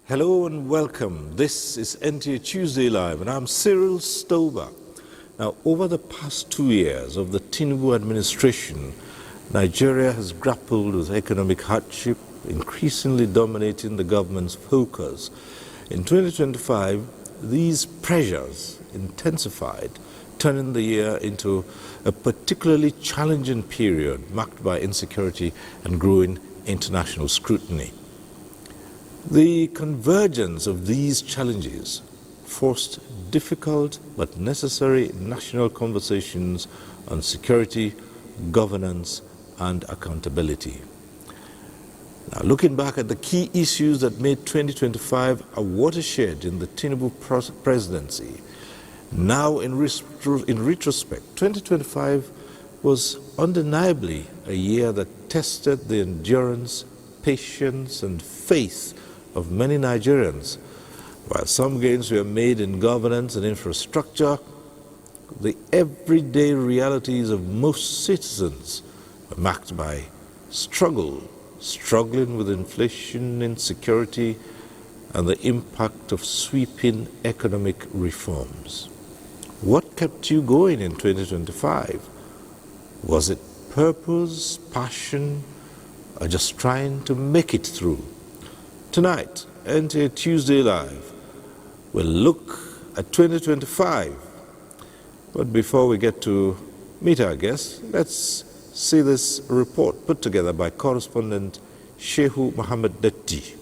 Hello and welcome. This is NTA Tuesday Live and I'm Cyril Stober. Now, over the past 2 years of the Tinubu administration, Nigeria has grappled with economic hardship, increasingly dominating the government's focus. In 2025, these pressures intensified, turning the year into a particularly challenging period marked by insecurity and growing international scrutiny. The convergence of these challenges forced difficult but necessary national conversations on security, governance, and accountability. Now, looking back at the key issues that made 2025 a watershed in the Tinubu presidency, now in retrospect, 2025 was undeniably a year that tested the endurance, patience, and faith of many Nigerians. While some gains were made in governance and infrastructure, the everyday realities of most citizens were marked by struggling with inflation, insecurity, and the impact of sweeping economic reforms. What kept you going in 2025? Was it purpose, passion, or just trying to make it through? Tonight, NTA Tuesday Live, we'll look at 2025. But before we get to meet our guests, let's see this report put together by correspondent Shehu Mohammed Detti.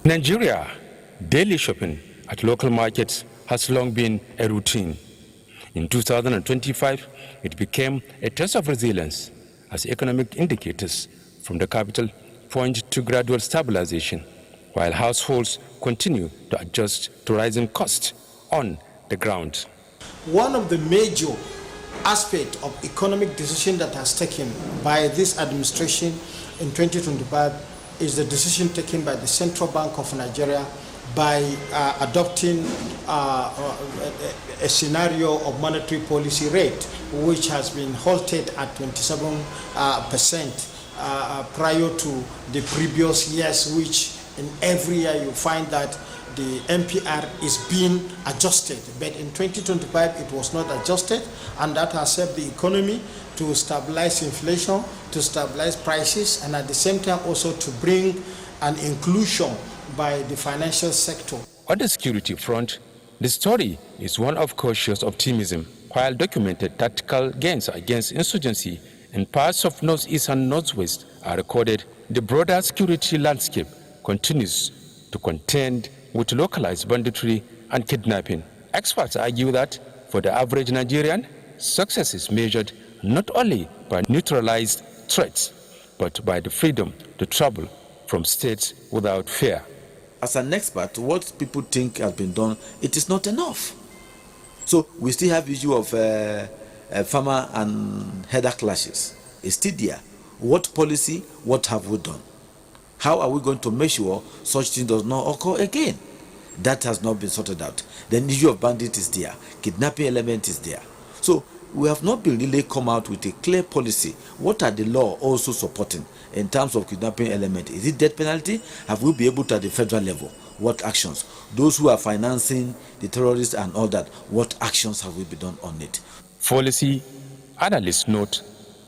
Nigeria, daily shopping at local markets has long been a routine. In 2025, it became a test of resilience as economic indicators from the capital point to gradual stabilization, while households continue to adjust to rising costs on the ground. One of the major aspects of economic decision that has taken by this administration in 2025 is the decision taken by the Central Bank of Nigeria by adopting a scenario of monetary policy rate, which has been halted at 27%. Prior to the previous years, which in every year you find that the MPR is being adjusted. But in 2025, it was not adjusted, and that has helped the economy to stabilize inflation, to stabilize prices, and at the same time also to bring an inclusion by the financial sector. On the security front, the story is one of cautious optimism. While documented tactical gains against insurgency in parts of northeast and northwest are recorded, the broader security landscape continues to contend with localized banditry and kidnapping. Experts argue that for the average Nigerian, success is measured not only by neutralized threats, but by the freedom to travel from states without fear. As an expert, what people think has been done, it is not enough. So we still have issue of farmer and herder clashes. It's still there. What policy, what have we done? How are we going to make sure such thing does not occur again? That has not been sorted out. The issue of bandit is there. Kidnapping element is there. So we have not been really come out with a clear policy. What are the law also supporting in terms of kidnapping element? Is it death penalty? Have we been able to at the federal level? What actions? Those who are financing the terrorists and all that, what actions have we been done on it? Policy, analysts note,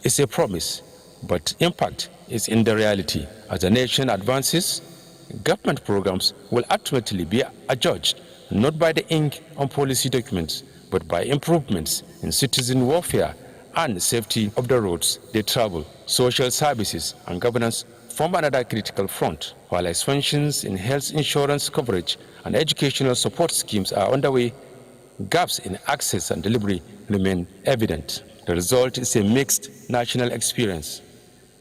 is a promise, but impact is in the reality. As the nation advances, government programs will ultimately be adjudged not by the ink on policy documents, but by improvements in citizen warfare and safety of the roads they travel. Social services and governance form another critical front. While expansions in health insurance coverage and educational support schemes are underway, gaps in access and delivery remain evident. The result is a mixed national experience,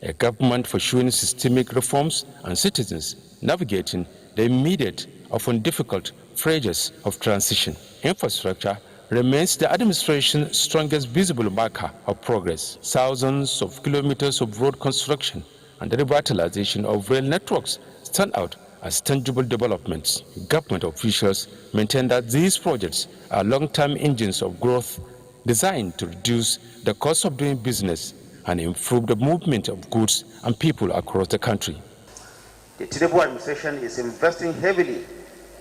a government pursuing systemic reforms and citizens navigating the immediate, often difficult phases of transition. Infrastructure remains the administration's strongest visible marker of progress. Thousands of kilometers of road construction and the revitalization of rail networks stand out as tangible developments. Government officials maintain that these projects are long-term engines of growth designed to reduce the cost of doing business and improve the movement of goods and people across the country. The Tinubu administration is investing heavily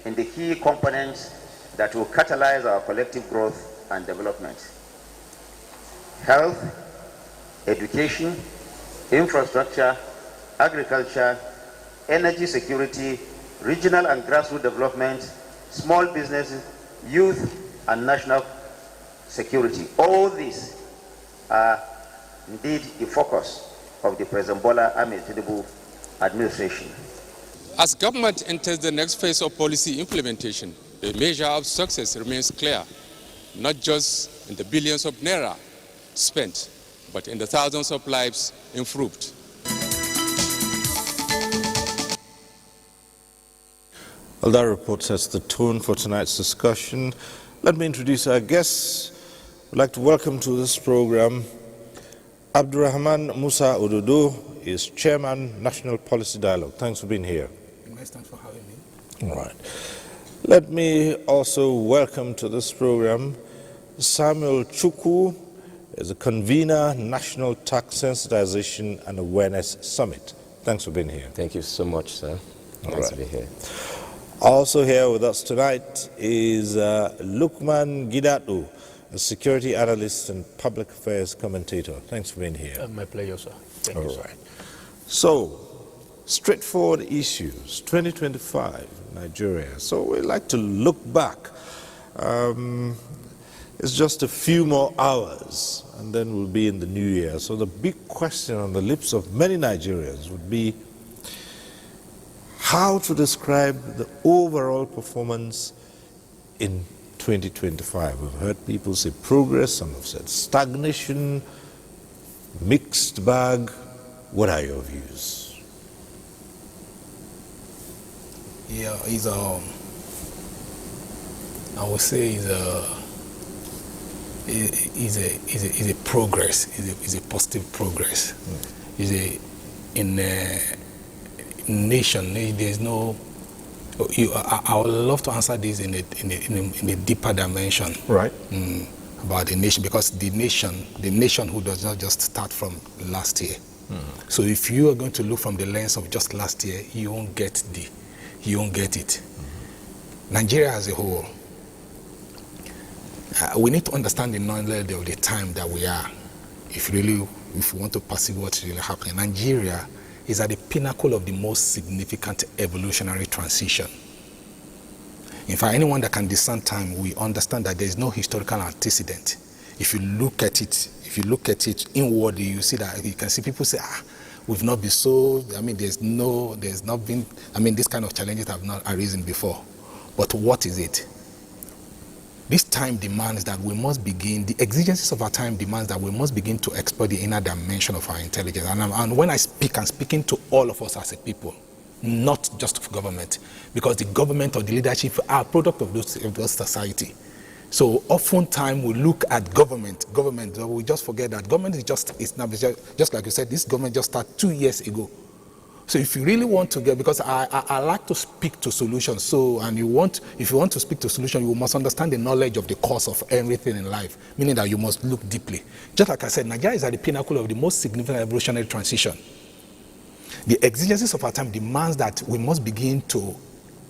in the key components that will catalyze our collective growth and development. Health, education, infrastructure, agriculture, energy security, regional and grassroots development, small businesses, youth, and national security. All these are indeed the focus of the President Bola Ahmed Tinubu administration. As government enters the next phase of policy implementation, the measure of success remains clear, not just in the billions of naira spent, but in the thousands of lives improved. Well, that report sets the tone for tonight's discussion. Let me introduce our guests. I'd like to welcome to this program Abdurrahman Musa Ododo is Chairman, National Policy Dialogue. Thanks for being here. Thanks for having me. All right. Let me also welcome to this program Samuel Chukwu, is a convener, National Tax Sensitization and Awareness Summit. Thanks for being here. Thank you so much, sir. Nice to be here. Also here with us tonight is Lukman Gidatu, a security analyst and public affairs commentator. Thanks for being here. My pleasure, sir. Thank you, sir. So, straightforward issues, 2025, Nigeria. So we like to look back. It's just a few more hours and then we'll be in the new year. So the big question on the lips of many Nigerians would be how to describe the overall performance in 2025. We've heard people say progress, some have said stagnation, mixed bag. What are your views? Yeah, I would say is a progress, is a positive progress. In a nation, there's no. I would love to answer this in a deeper dimension. Right. About the nation, because the nation who does not just start from last year. So if you are going to look from the lens of just last year, you won't get it. Nigeria as a whole, we need to understand the knowledge of the time that we are. If we want to perceive what's really happening, Nigeria is at the pinnacle of the most significant evolutionary transition. In fact, anyone that can discern time, we understand that there is no historical antecedent. If you look at it inwardly, you see that you can see people say, we've not been so. I mean, there's not been. I mean, this kind of challenges have not arisen before. But what is it? This time demands that we must begin. The exigencies of our time demands that we must begin to explore the inner dimension of our intelligence. And when I speak, I'm speaking to all of us as a people, not just of government, because the government or the leadership are a product of those society. So oftentimes we look at government, we just forget that government is just like you said, this government just started 2 years ago. So if you really want to get, because I like to speak to solutions, so if you want to speak to solutions, you must understand the knowledge of the cause of everything in life, meaning that you must look deeply. Just like I said, Nigeria is at the pinnacle of the most significant evolutionary transition. The exigencies of our time demands that we must begin to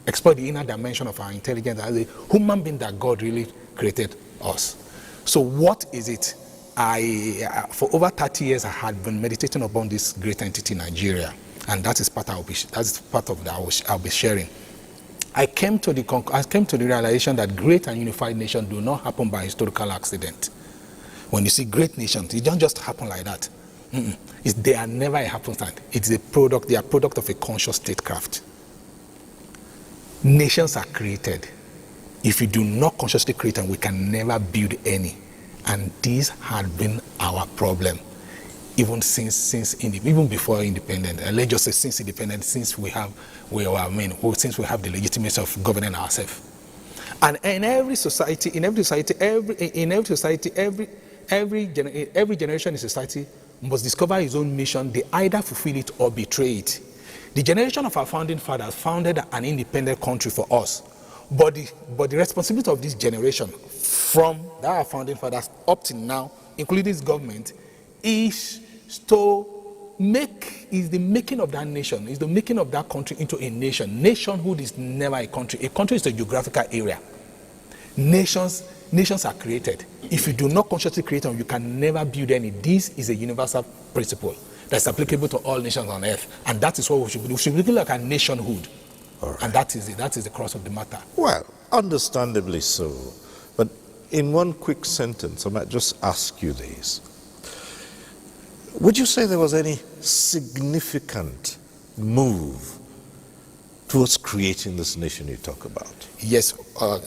explore the inner dimension of our intelligence as a human being that God really created us. So what is it? For over 30 years, I had been meditating upon this great entity, Nigeria, and that is part of that I'll be sharing. I came to the realization that great and unified nations do not happen by historical accident. When you see great nations, it don't just happen like that. They are never a happenstance. They are product of a conscious statecraft. Nations are created. If we do not consciously create them, we can never build any. And this had been our problem, even even before independence. Let's just say since independence, since we have the legitimacy of governing ourselves. And in every generation in society must discover its own mission. They either fulfill it or betray it. The generation of our founding fathers founded an independent country for us. But the responsibility of this generation, from our founding fathers up to now, including this government, is to is the making of that nation, is the making of that country into a nation. Nationhood is never a country. A country is a geographical area. Nations are created. If you do not consciously create them, you can never build any. This is a universal principle that's applicable to all nations on earth. And that is what we should be. We should be looking like a nationhood. Right. And that is it. That is the crux of the matter. Well, understandably so. But in one quick sentence, I might just ask you this. Would you say there was any significant move towards creating this nation you talk about? Yes,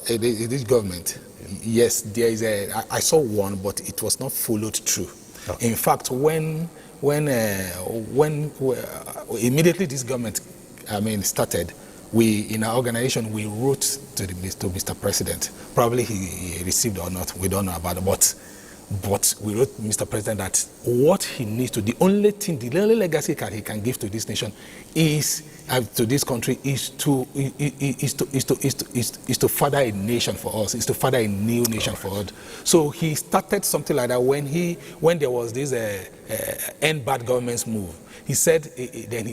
this government. Yes, there is I saw one, but it was not followed through. Okay. In fact, when immediately this government, started, we in our organization we wrote to Mr. President. Probably he received or not, we don't know about it, but we wrote Mr. President that what he needs to, the only legacy he can give to this nation is to this country is to father a nation for us, is to father a new nation for us. So he started something like that when there was this end bad governments move. He said there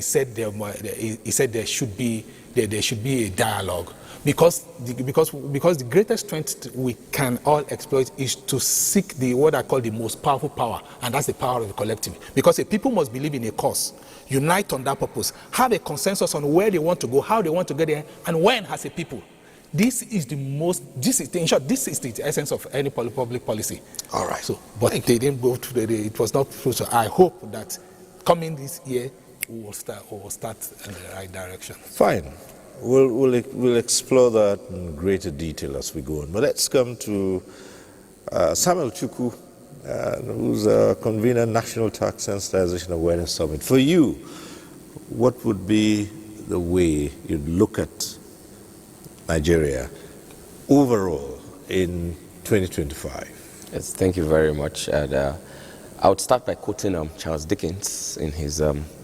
should be a dialogue. Because the greatest strength we can all exploit is to seek what I call the most powerful power, and that's the power of the collective. Because a people must believe in a cause, unite on that purpose, have a consensus on where they want to go, how they want to get there, and when as a people. This is the essence of any public policy. All right. So, but they didn't go to it was not true. So I hope that coming this year we will start in the right direction. Fine. We'll explore that in greater detail as we go on. But let's come to Samuel Chukwu, who's a convener, National Tax Sensitization Awareness Summit. For you, what would be the way you'd look at Nigeria overall in 2025? Yes, thank you very much. And, I would start by quoting Charles Dickens in his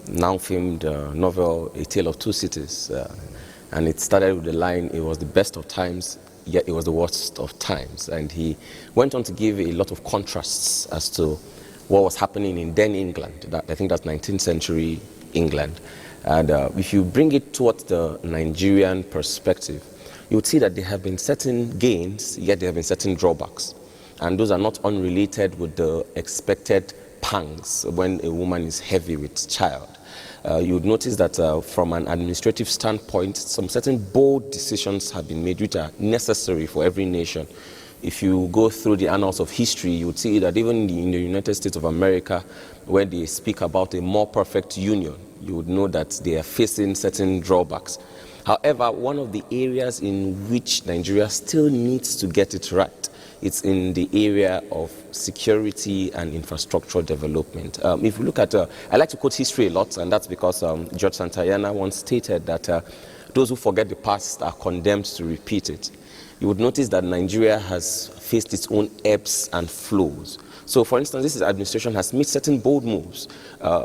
now famed novel, A Tale of Two Cities. And it started with the line, it was the best of times, yet it was the worst of times. And he went on to give a lot of contrasts as to what was happening in then England. I think that's 19th century England. And if you bring it towards the Nigerian perspective, you would see that there have been certain gains, yet there have been certain drawbacks. And those are not unrelated with the expected pangs when a woman is heavy with child. You would notice that from an administrative standpoint, some certain bold decisions have been made which are necessary for every nation. If you go through the annals of history, you would see that even in the United States of America, when they speak about a more perfect union, you would know that they are facing certain drawbacks. However, one of the areas in which Nigeria still needs to get it right, it's in the area of security and infrastructure development. If you look at, I like to quote history a lot, and that's because George Santayana once stated that those who forget the past are condemned to repeat it. You would notice that Nigeria has faced its own ebbs and flows. So, for instance, this administration has made certain bold moves.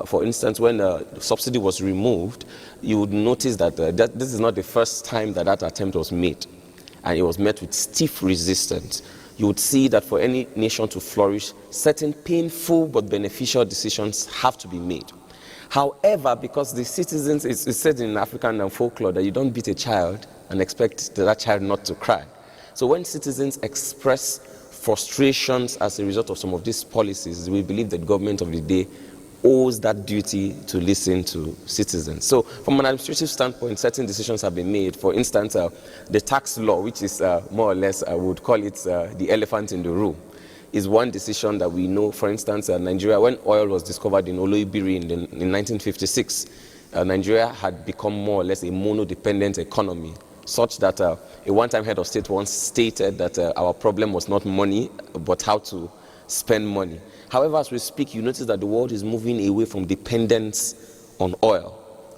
For instance, when the subsidy was removed, you would notice that this is not the first time that attempt was made, and it was met with stiff resistance. You would see that for any nation to flourish, certain painful but beneficial decisions have to be made. However, because the citizens, it's said in African folklore that you don't beat a child and expect that child not to cry. So when citizens express frustrations as a result of some of these policies, we believe that government of the day owes that duty to listen to citizens. So from an administrative standpoint, certain decisions have been made. For instance, the tax law, which is more or less, I would call it the elephant in the room, is one decision that we know. For instance, Nigeria, when oil was discovered in Oloibiri in 1956, Nigeria had become more or less a mono-dependent economy, such that a one-time head of state once stated that our problem was not money, but how to spend money. However, as we speak, you notice that the world is moving away from dependence on oil.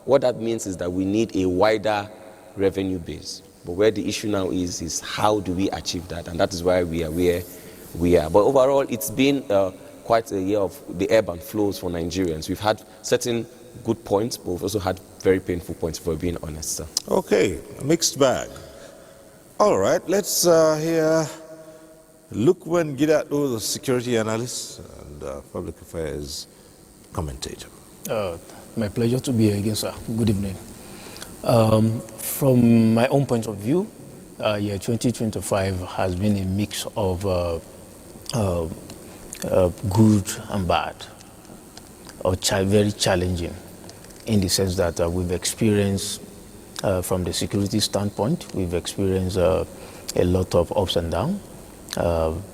What that means is that we need a wider revenue base. But where the issue now is how do we achieve that? And that is why we are where we are. But overall, it's been quite a year of the ebb and flows for Nigerians. We've had certain good points, but we've also had very painful points, for being honest, sir. Okay, a mixed bag. All right, let's hear Lukman Gidato, the security analyst and public affairs commentator. My pleasure to be here again, sir. Good evening. From my own point of view, year 2025 has been a mix of good and bad, or very challenging, in the sense that we've experienced, from the security standpoint, we've experienced a lot of ups and downs,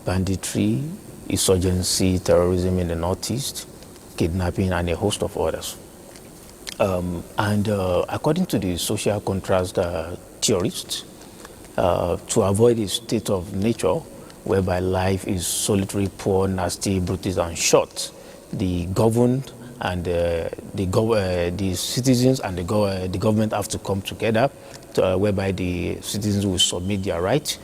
banditry, insurgency, terrorism in the Northeast, kidnapping, and a host of others. According to the social contrast theorists, to avoid a state of nature whereby life is solitary, poor, nasty, brutal, and short, the governed and the citizens and the government have to come together, whereby the citizens will submit their rights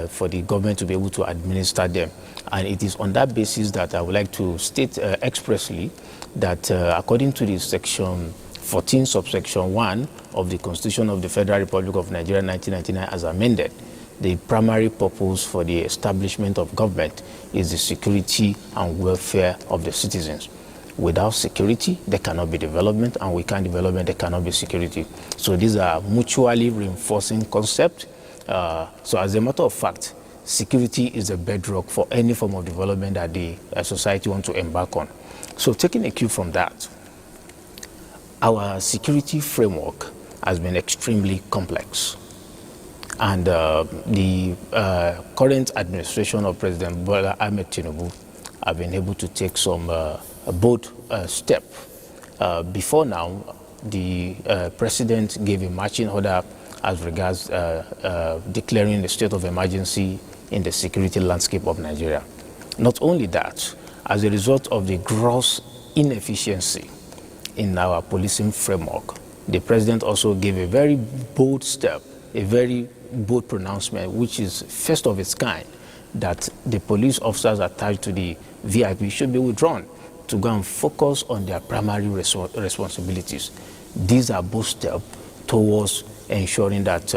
for the government to be able to administer them. And it is on that basis that I would like to state expressly that according to the section 14 subsection 1 of the Constitution of the Federal Republic of Nigeria 1999 as amended, the primary purpose for the establishment of government is the security and welfare of the citizens. Without security, there cannot be development, and without development, there cannot be security. So these are mutually reinforcing concepts. So as a matter of fact, security is a bedrock for any form of development that the society wants to embark on. So taking a cue from that, our security framework has been extremely complex. And the current administration of President Bola Ahmed Tinubu have been able to take some bold steps. Before now, the president gave a marching order as regards declaring the state of emergency in the security landscape of Nigeria. Not only that, as a result of the gross inefficiency in our policing framework, the president also gave a very bold step, a very bold pronouncement, which is first of its kind, that the police officers attached to the VIP should be withdrawn to go and focus on their primary responsibilities. These are both steps towards ensuring that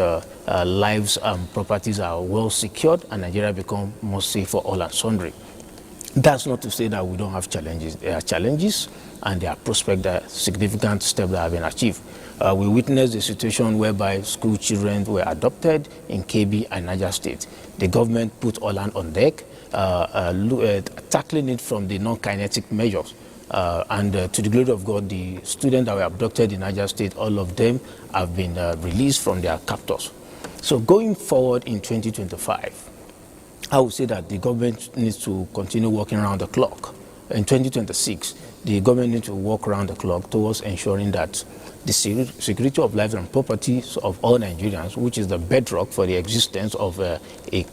lives and properties are well secured and Nigeria become more safe for all and sundry. That's not to say that we don't have challenges. There are challenges and there are prospects, that significant steps that have been achieved. We witnessed a situation whereby school children were adopted in KB and Niger State. The government put all hands on deck, tackling it from the non-kinetic measures. To the glory of God, the students that were abducted in Niger State, all of them have been released from their captors. So going forward in 2025, I would say that the government needs to continue working around the clock. In 2026, the government needs to work around the clock towards ensuring that the security of lives and properties of all Nigerians, which is the bedrock for the existence of a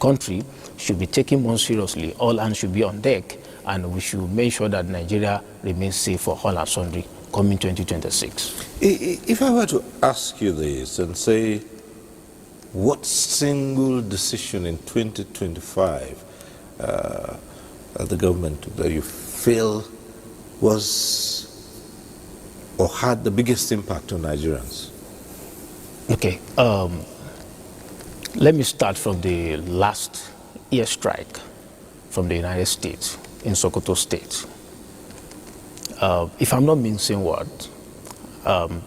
country, should be taken more seriously. All hands should be on deck, and we should make sure that Nigeria remains safe for all and sundry coming 2026. If I were to ask you this and say, what single decision in 2025 the government that you feel was or had the biggest impact on Nigerians? Okay, let me start from the last airstrike from the United States in Sokoto State. If I'm not mincing words,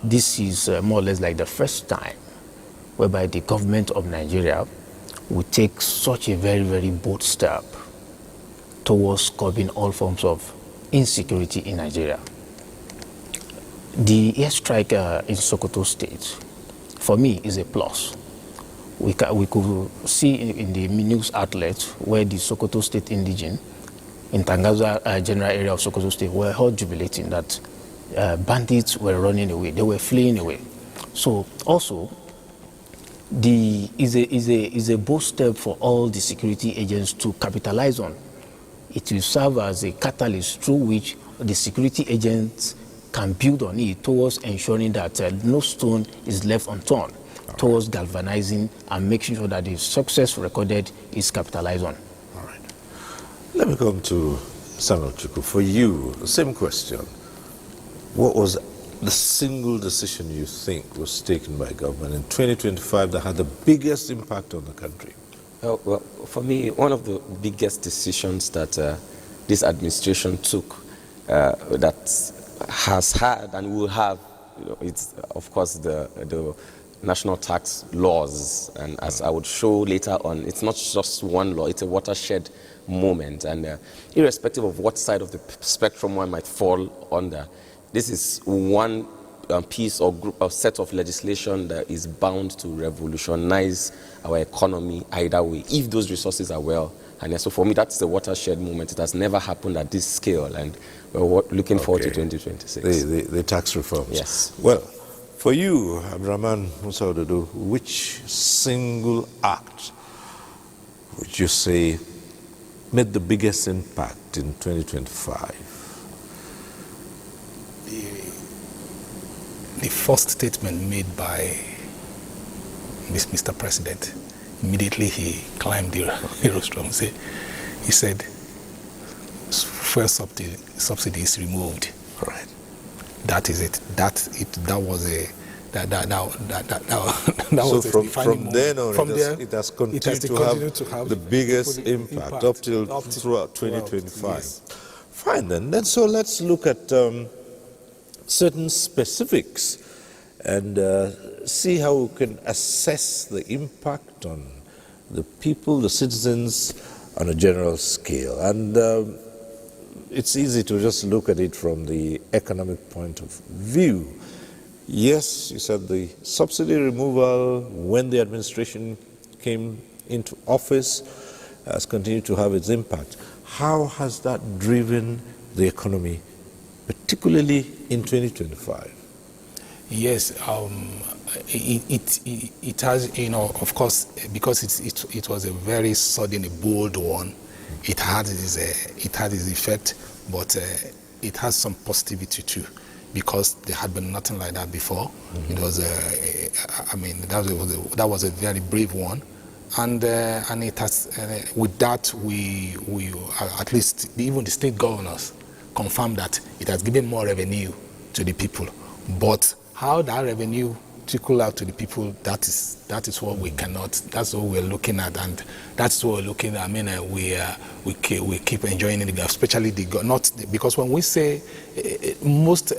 this is more or less like the first time whereby the government of Nigeria would take such a very, very bold step towards curbing all forms of insecurity in Nigeria. The airstrike in Sokoto State, for me, is a plus. We could see in the news outlets where the Sokoto State indigene in Tangaza general area of Sokoto State were all jubilating that bandits were running away, they were fleeing away. So also, is a bold step for all the security agents to capitalize on. It will serve as a catalyst through which the security agents can build on it towards ensuring that no stone is left unturned, towards galvanizing and making sure that the success recorded is capitalized on. All right. Let me come to Samuel Chukwu. For you, the same question. What was the single decision you think was taken by government in 2025 that had the biggest impact on the country? Well, for me, one of the biggest decisions that this administration took that has had and will have, it's of course the national tax laws, and as I would show later on, it's not just one law, it's a watershed moment, and irrespective of what side of the spectrum one might fall under, this is one piece or group or set of legislation that is bound to revolutionize our economy either way, if those resources are well. And so for me, that's the watershed moment. It has never happened at this scale, and we're looking forward to 2026. The tax reforms. Yes. Well, for you, Abdurrahman Musa Ododo, which single act would you say made the biggest impact in 2025? The first statement made by Mr. President, immediately he climbed the rostrum. He said, fuel subsidy is removed. Right. That is it. That was a So from then on, it has continued to have the biggest impact up till throughout 2025. Yes. Fine then. So let's look at certain specifics and see how we can assess the impact on the people, the citizens, on a general scale. And it's easy to just look at it from the economic point of view. Yes, you said the subsidy removal when the administration came into office has continued to have its impact. How has that driven the economy, particularly in 2025? Yes, it has, of course, because it was a very sudden, a bold one. It had its effect, but it has some positivity too, because there had been nothing like that before. It was, that was a very brave one, and it has. With that, we at least even the state governors confirmed that it has given more revenue to the people, but how that revenue trickle out to the people, that is what we cannot. That's what we're looking at, and that's what we're looking at. I mean, we keep enjoying it, especially not because when we say most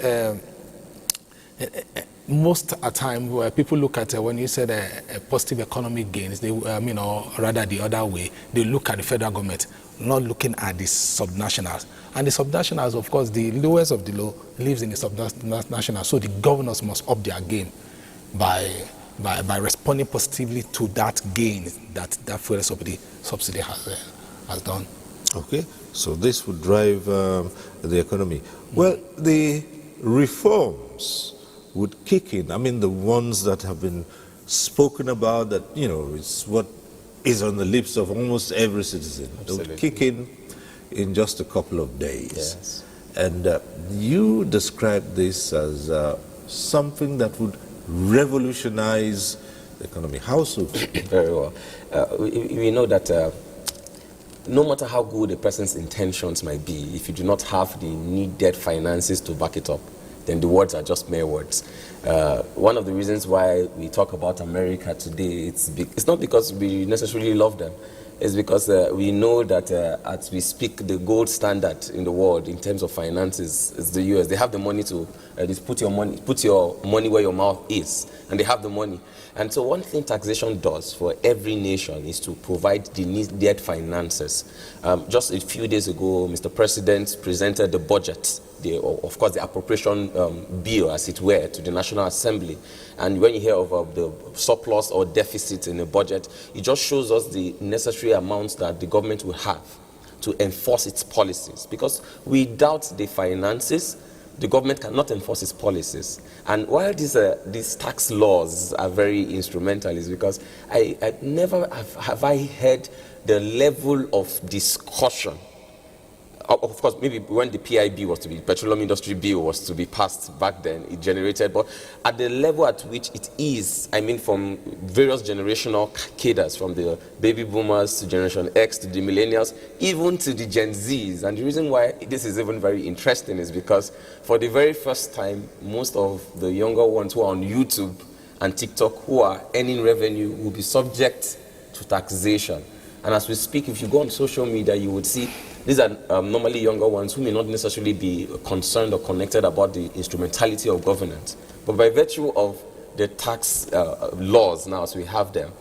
at time where people look at when you said positive economic gains, they or rather the other way, they look at the federal government, not looking at the subnationals. And the subnationals, of course, the lowest of the low lives in the subnationals. So the governors must up their game by responding positively to that gain that fuel subsidy has done. Okay, so this would drive the economy. Well, the reforms would kick in. I mean, the ones that have been spoken about, that it's what is on the lips of almost every citizen. Absolutely. They would kick in just a couple of days. Yes. And you described this as something that would revolutionize the economy. How so? Very well. We know that no matter how good a person's intentions might be, if you do not have the needed finances to back it up, then the words are just mere words. One of the reasons why we talk about America today, it's not because we necessarily love them. It's because we know that as we speak, the gold standard in the world in terms of finances is the US. They have the money to put your money where your mouth is, and they have the money. And so one thing taxation does for every nation is to provide the needed finances. Just a few days ago, Mr. President presented the budget, of course the appropriation bill, as it were, to the National Assembly. And when you hear of the surplus or deficit in the budget, it just shows us the necessary amounts that the government will have to enforce its policies. Because without the finances, the government cannot enforce its policies. And while these tax laws are very instrumental, is because I never have I heard the level of discussion. Of course, maybe when the PIB was to be, Petroleum Industry Bill was to be passed back then, it generated, but at the level at which it is, I mean, from various generational cadres, from the baby boomers to Generation X to the millennials, even to the Gen Zs. And the reason why this is even very interesting is because for the very first time, most of the younger ones who are on YouTube and TikTok who are earning revenue will be subject to taxation. And as we speak, if you go on social media, you would see These are normally younger ones who may not necessarily be concerned or connected about the instrumentality of governance. But by virtue of the tax laws now, as we have them,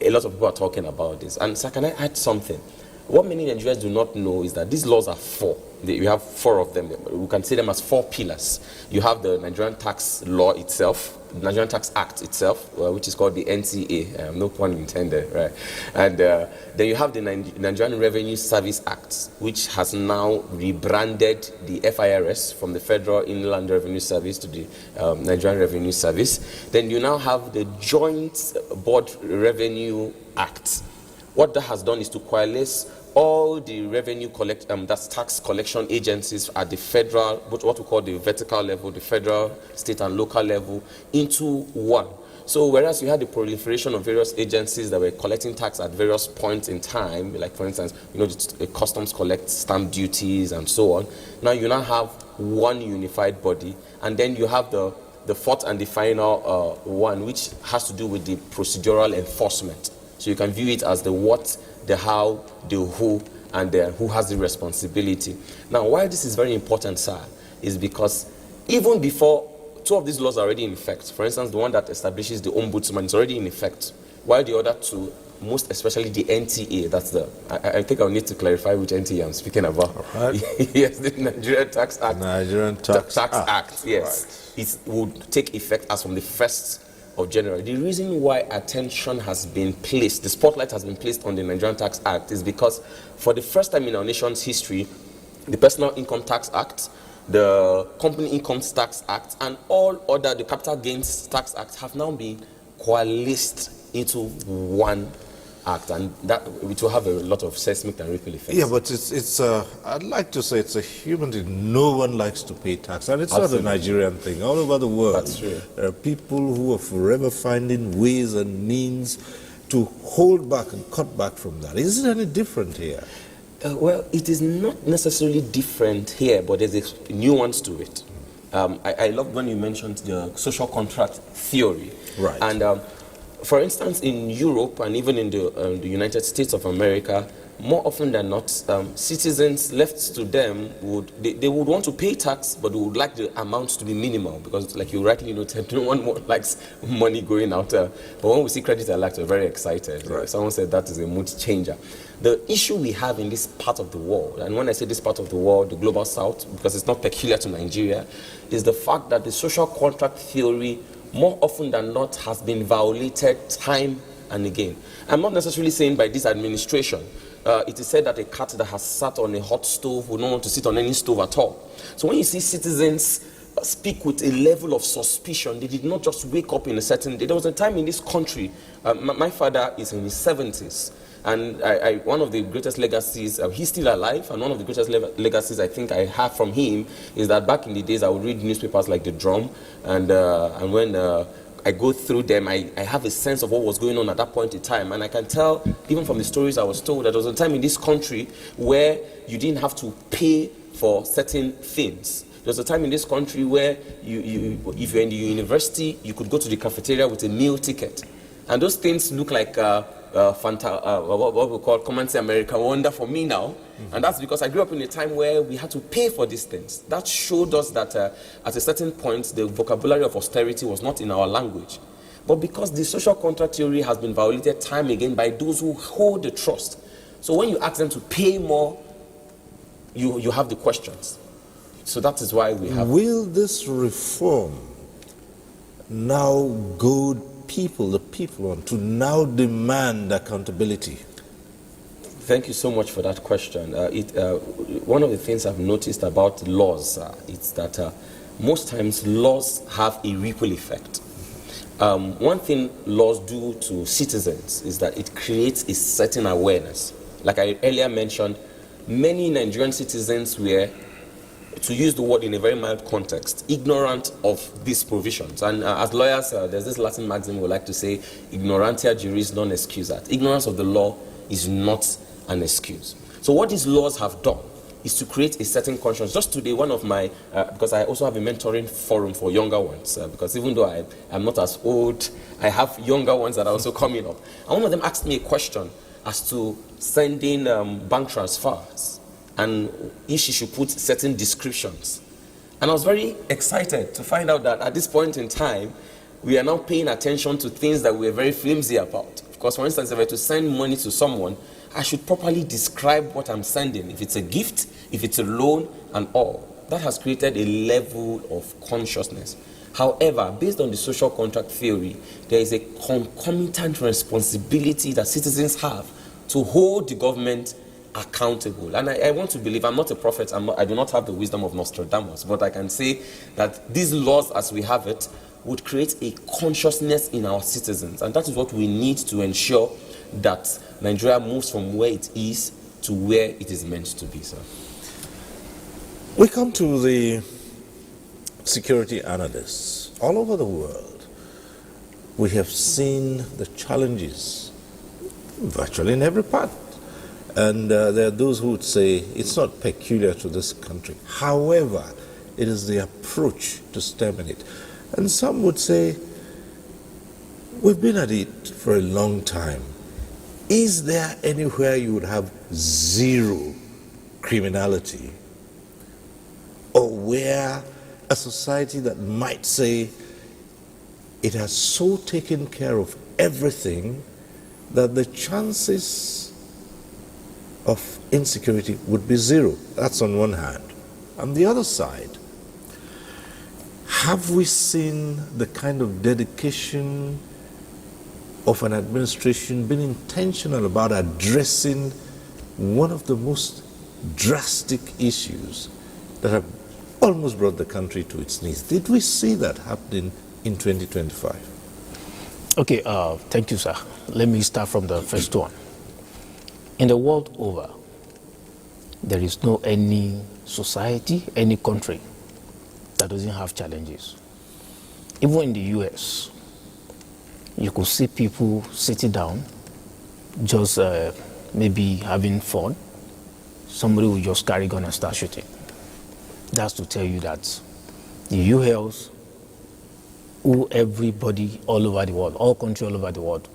a lot of people are talking about this. And so can I add something? What many Nigerians do not know is that these laws are four. We have four of them. We can see them as four pillars. You have the Nigerian tax law itself, the Nigerian Tax Act itself, which is called the NTA, no pun intended, right? And then you have the Nigerian Revenue Service Act, which has now rebranded the FIRS from the Federal Inland Revenue Service to the Nigerian Revenue Service. Then you now have the Joint Board Revenue Act. What that has done is to coalesce all the revenue that's tax collection agencies at the federal, what we call the vertical level, the federal, state and local level, into one. So whereas you had the proliferation of various agencies that were collecting tax at various points in time, like for instance, the customs collect stamp duties and so on, now you now have one unified body, and then you have the fourth and the final one, which has to do with the procedural enforcement. So you can view it as the what, the how, the who, and the who has the responsibility. Now, why this is very important, sir, is because even before, two of these laws are already in effect. For instance, the one that establishes the ombudsman is already in effect, while the other two, most especially the NTA, that's I think I'll need to clarify which NTA I'm speaking about. Right. Yes, the Nigerian Tax Act. Nigerian Tax Act, yes. Right. It would take effect as from the 1st of January. The reason why attention has been placed, the spotlight has been placed on the Nigerian Tax Act is because for the first time in our nation's history, the Personal Income Tax Act, the Company Income Tax Act, and all other, the Capital Gains Tax Act have now been coalesced into one act, and that which will have a lot of seismic and ripple effects. Yeah, but it's I'd like to say it's a human thing. No one likes to pay tax, and it's Absolutely. Not a Nigerian thing. All over the world, that's true. There are people who are forever finding ways and means to hold back and cut back from that. Is it any different here? Well, it is not necessarily different here, but there's a nuance to it. I love when you mentioned the social contract theory. Right. And for instance, in Europe and even in the United States of America, more often than not, citizens left to them they would want to pay tax, but they would like the amounts to be minimal because, like you rightly noted, no one likes money going out. But when we see credit alert, we're very excited. Right. Someone said that is a mood changer. The issue we have in this part of the world, and when I say this part of the world, the global south, because it's not peculiar to Nigeria, is the fact that the social contract theory more often than not has been violated time and again. I'm not necessarily saying by this administration. It is said that a cat that has sat on a hot stove will not want to sit on any stove at all. So when you see citizens speak with a level of suspicion, they did not just wake up in a certain day. There was a time in this country, my father is in his 70s, and one of the greatest legacies, he's still alive, and one of the greatest legacies I think I have from him is that back in the days I would read newspapers like The Drum, and when I go through them, I have a sense of what was going on at that point in time, and I can tell, even from the stories I was told, that there was a time in this country where you didn't have to pay for certain things. There was a time in this country where if you're in the university, you could go to the cafeteria with a meal ticket, and those things look like what we call common American wonder for me now. Mm-hmm. And that's because I grew up in a time where we had to pay for these things. That showed us that at a certain point, the vocabulary of austerity was not in our language. But because the social contract theory has been violated time again by those who hold the trust. So when you ask them to pay more, you have the questions. So that is why we have... Will this reform now goad the people on to now demand accountability? Thank you so much for that question. One of the things I've noticed about laws is that most times laws have a ripple effect. One thing laws do to citizens is that it creates a certain awareness. Like I earlier mentioned, many Nigerian citizens were, to use the word in a very mild context, ignorant of these provisions. And as lawyers, there's this Latin maxim we like to say, ignorantia juris non excusat. Ignorance of the law is not an excuse. So what these laws have done is to create a certain conscience. Just today, one of my, because I also have a mentoring forum for younger ones, because even though I'm not as old, I have younger ones that are also coming up. And one of them asked me a question as to sending bank transfers. and if she should put certain descriptions. And I was very excited to find out that at this point in time, we are now paying attention to things that we were very flimsy about. Because, for instance, if I were to send money to someone, I should properly describe what I'm sending. If it's a gift, if it's a loan, and all. That has created a level of consciousness. However, based on the social contract theory, there is a concomitant responsibility that citizens have to hold the government accountable. And I want to believe, I'm not a prophet, I do not have the wisdom of Nostradamus, but I can say that these laws as we have it would create a consciousness in our citizens. And that is what we need to ensure that Nigeria moves from where it is to where it is meant to be, sir. We come to the security analysts. All over the world, we have seen the challenges virtually in every part. And there are those who would say it's not peculiar to this country. However, it is the approach to stemming it. And some would say, we've been at it for a long time. Is there anywhere you would have zero criminality? Or where a society that might say it has so taken care of everything that the chances of insecurity would be zero? That's on one hand. On the other side, have we seen the kind of dedication of an administration being intentional about addressing one of the most drastic issues that have almost brought the country to its knees? Did we see that happening in 2025? Okay, thank you, sir. Let me start from the first one. In the world over, there is no any society, any country that doesn't have challenges. Even in the US, you could see people sitting down, just maybe having fun. Somebody will just carry gun and start shooting. That's to tell you that the US, who everybody all over the world, all countries all over the world,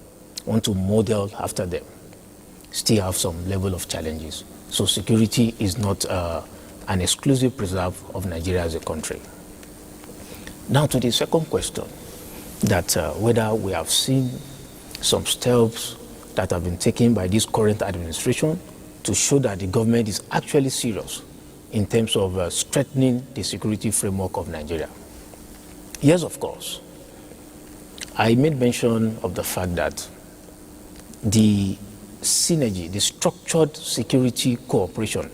want to model after them, still have some level of challenges. So security is not an exclusive preserve of Nigeria as a country. Now to the second question, that whether we have seen some steps that have been taken by this current administration to show that the government is actually serious in terms of strengthening the security framework of Nigeria. Yes, of course. I made mention of the fact that the synergy, the structured security cooperation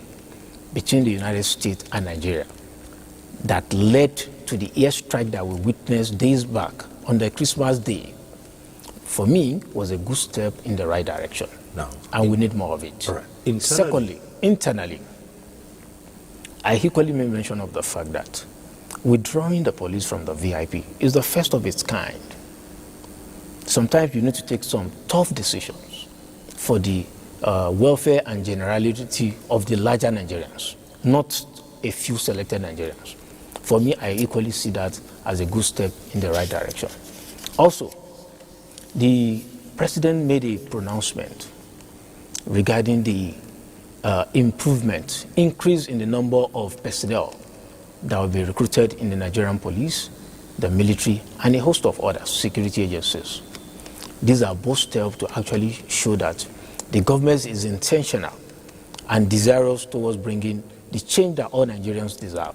between the United States and Nigeria that led to the airstrike that we witnessed days back on the Christmas Day, for me, was a good step in the right direction. Now, and we need more of it. Right. Secondly, internally, I equally made mention of the fact that withdrawing the police from the VIP is the first of its kind. Sometimes you need to take some tough decisions for the welfare and generality of the larger Nigerians, not a few selected Nigerians. For me, I equally see that as a good step in the right direction. Also, the president made a pronouncement regarding the increase in the number of personnel that will be recruited in the Nigerian police, the military, and a host of other security agencies. These are both steps to actually show that the government is intentional and desirous towards bringing the change that all Nigerians deserve.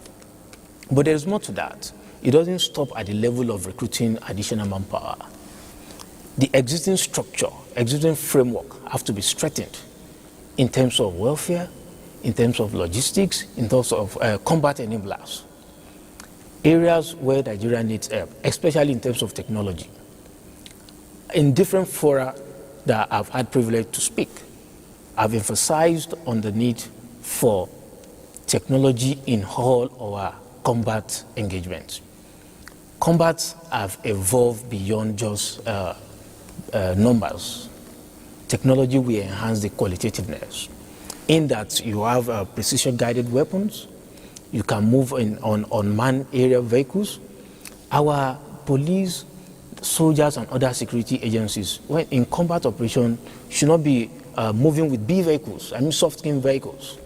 But there is more to that. It doesn't stop at the level of recruiting additional manpower. The existing structure, existing framework have to be strengthened in terms of welfare, in terms of logistics, in terms of combat enablers. Areas where Nigeria needs help, especially in terms of technology. In different fora that I've had privilege to speak, I've emphasized on the need for technology in all our combat engagements. Combats have evolved beyond just numbers. Technology will enhance the qualitativeness in that you have precision-guided weapons, you can move on unmanned aerial vehicles. Our police, soldiers, and other security agencies, when in combat operation, should not be moving with B vehicles, soft-skin vehicles.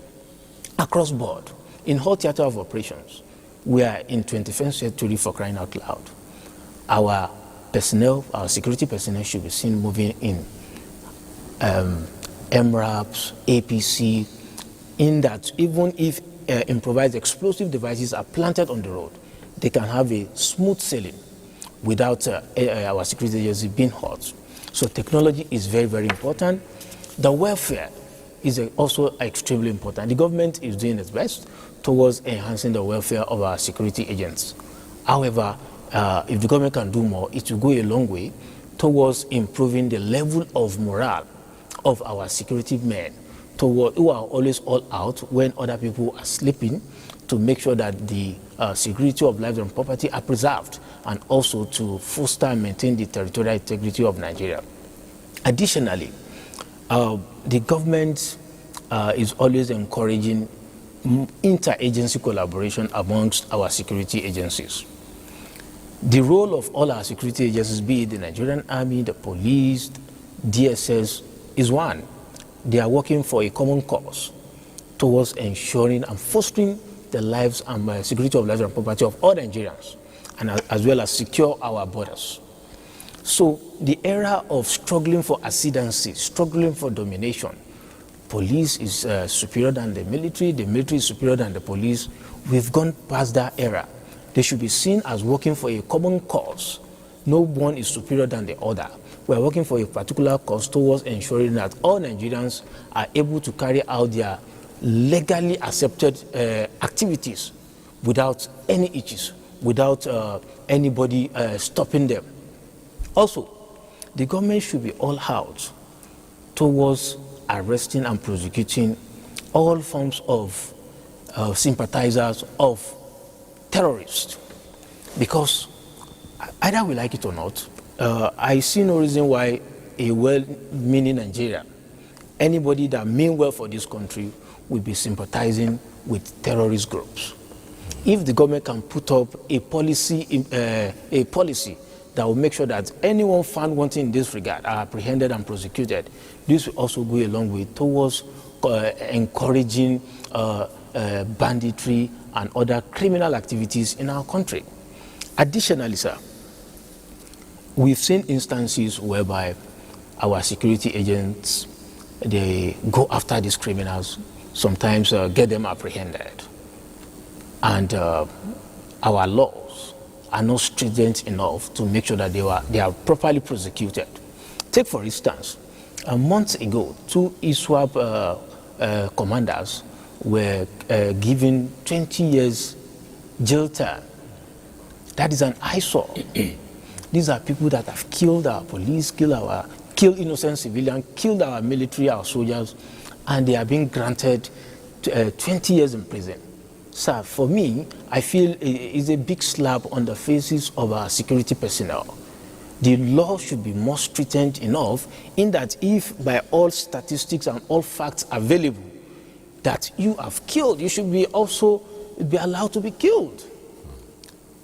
across board. In whole theater of operations, we are in 21st century for crying out loud. Our personnel, our security personnel should be seen moving in MRAPs, APC, in that even if improvised explosive devices are planted on the road, they can have a smooth sailing without our security agency being hurt. So technology is very, very important. The welfare is also extremely important. The government is doing its best towards enhancing the welfare of our security agents. However, if the government can do more, it will go a long way towards improving the level of morale of our security men, who are always all out when other people are sleeping, to make sure that the security of lives and property are preserved, and also to foster and maintain the territorial integrity of Nigeria. Additionally, the government is always encouraging interagency collaboration amongst our security agencies. The role of all our security agencies, be it the Nigerian Army, the police, DSS, is one. They are working for a common cause towards ensuring and fostering the lives and security of lives and property of all Nigerians, and as well as secure our borders. So the era of struggling for ascendancy, struggling for domination, police is superior than the military is superior than the police, we've gone past that era. They should be seen as working for a common cause. No one is superior than the other. We are working for a particular cause towards ensuring that all Nigerians are able to carry out their legally accepted activities without any issues, without anybody stopping them. Also, the government should be all out towards arresting and prosecuting all forms of sympathizers of terrorists, because either we like it or not, I see no reason why a well-meaning Nigerian, anybody that mean well for this country, will be sympathizing with terrorist groups. If the government can put up a policy that will make sure that anyone found wanting in this regard are apprehended and prosecuted, this will also go a long way towards encouraging banditry and other criminal activities in our country. Additionally, sir, we've seen instances whereby our security agents, they go after these criminals, sometimes get them apprehended. And our laws are not stringent enough to make sure that they are properly prosecuted. Take, for instance, a month ago, 2 ISWAP commanders were given 20 years jail term. That is an eyesore. These are people that have killed our police, killed innocent civilians, killed our military, our soldiers, and they are being granted 20 years in prison. Sir, for me, I feel it's a big slap on the faces of our security personnel. The law should be more stringent enough in that if by all statistics and all facts available that you have killed, you should be also be allowed to be killed.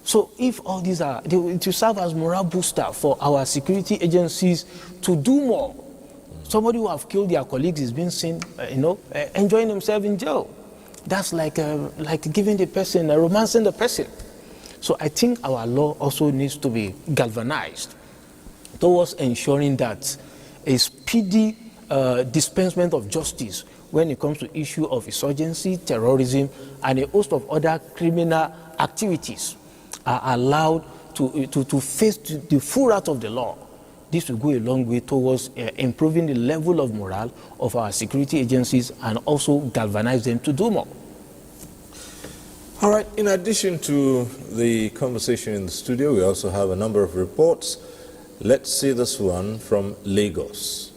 So if all these are, to serve as morale booster for our security agencies to do more. Somebody who have killed their colleagues is being seen, enjoying himself in jail. That's like giving the person, romancing the person. So I think our law also needs to be galvanized towards ensuring that a speedy dispensement of justice when it comes to issue of insurgency, terrorism, and a host of other criminal activities are allowed to face the full wrath of the law. This will go a long way towards improving the level of morale of our security agencies and also galvanize them to do more. All right, in addition to the conversation in the studio, we also have a number of reports. Let's see this one from Lagos.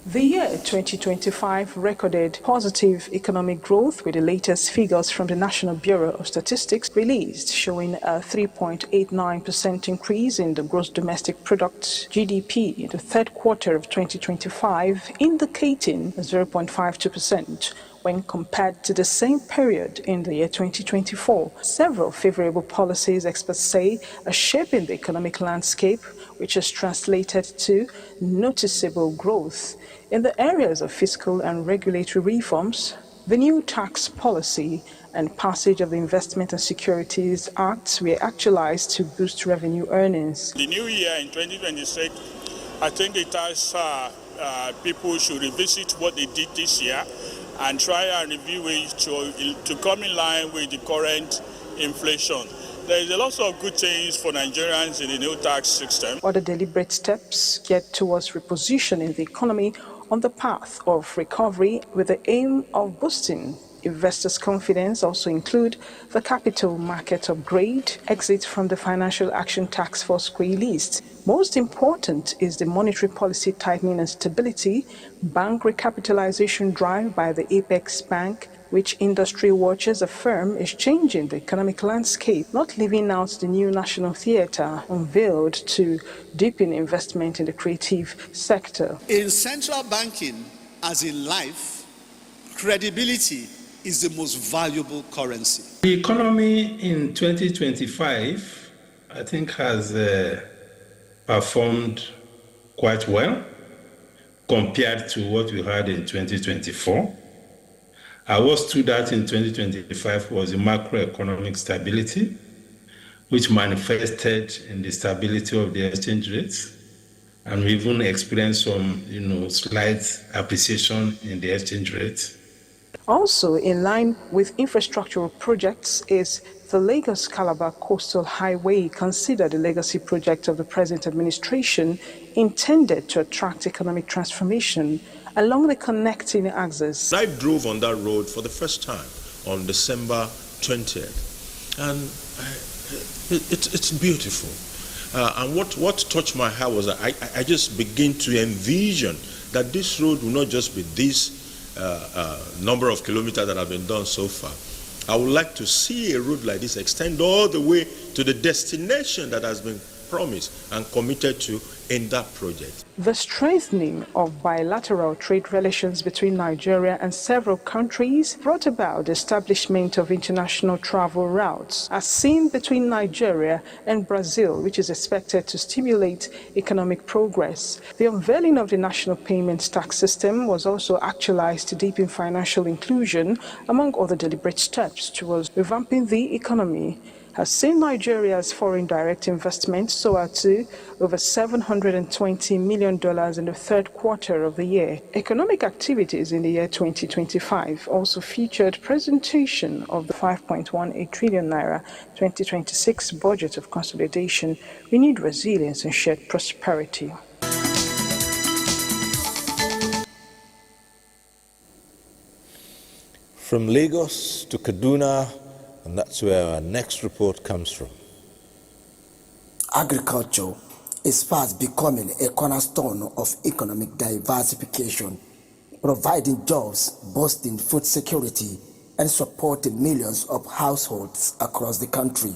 The year 2025 recorded positive economic growth, with the latest figures from the National Bureau of Statistics released, showing a 3.89% increase in the gross domestic product (GDP) in the third quarter of 2025, indicating 0.52% when compared to the same period in the year 2024. Several favorable policies, experts say, are shaping the economic landscape, which has translated to noticeable growth. In the areas of fiscal and regulatory reforms, The new tax policy and passage of the Investment and Securities Act were actualized to boost revenue earnings. The new year in 2026, I think the tax people should revisit what they did this year and try and review it to come in line with the current inflation. There is a lot of good things for Nigerians in the new tax system. Other deliberate steps get towards repositioning the economy on the path of recovery with the aim of boosting investors' confidence also include the capital market upgrade, exit from the Financial Action Task Force grey list. Most important is the monetary policy tightening and stability, bank recapitalization drive by the Apex Bank, which industry watchers affirm is changing the economic landscape, not leaving out the new National Theatre unveiled to deepen investment in the creative sector. In central banking, as in life, credibility is the most valuable currency. The economy in 2025, I think, has performed quite well compared to what we had in 2024. What stood out in 2025 was the macroeconomic stability, which manifested in the stability of the exchange rates, and we even experienced some, slight appreciation in the exchange rate. Also, in line with infrastructural projects is the Lagos-Calabar Coastal Highway, considered a legacy project of the present administration, intended to attract economic transformation along the connecting axis. I drove on that road for the first time on December 20th, and it's beautiful. And what touched my heart was that I just begin to envision that this road will not just be this number of kilometers that have been done so far. I would like to see a road like this extend all the way to the destination that has been promised and committed to in that project. The strengthening of bilateral trade relations between Nigeria and several countries brought about the establishment of international travel routes, as seen between Nigeria and Brazil, which is expected to stimulate economic progress. The unveiling of the national payments tax system was also actualized to deepen financial inclusion, among other deliberate steps towards revamping the economy, has seen Nigeria's foreign direct investment soar to over $720 million in the third quarter of the year. Economic activities in the year 2025 also featured presentation of the 5.18 trillion naira 2026 budget of consolidation, renewed resilience and shared prosperity. From Lagos to Kaduna, and that's where our next report comes from. Agriculture is fast becoming a cornerstone of economic diversification, providing jobs, boosting food security, and supporting millions of households across the country.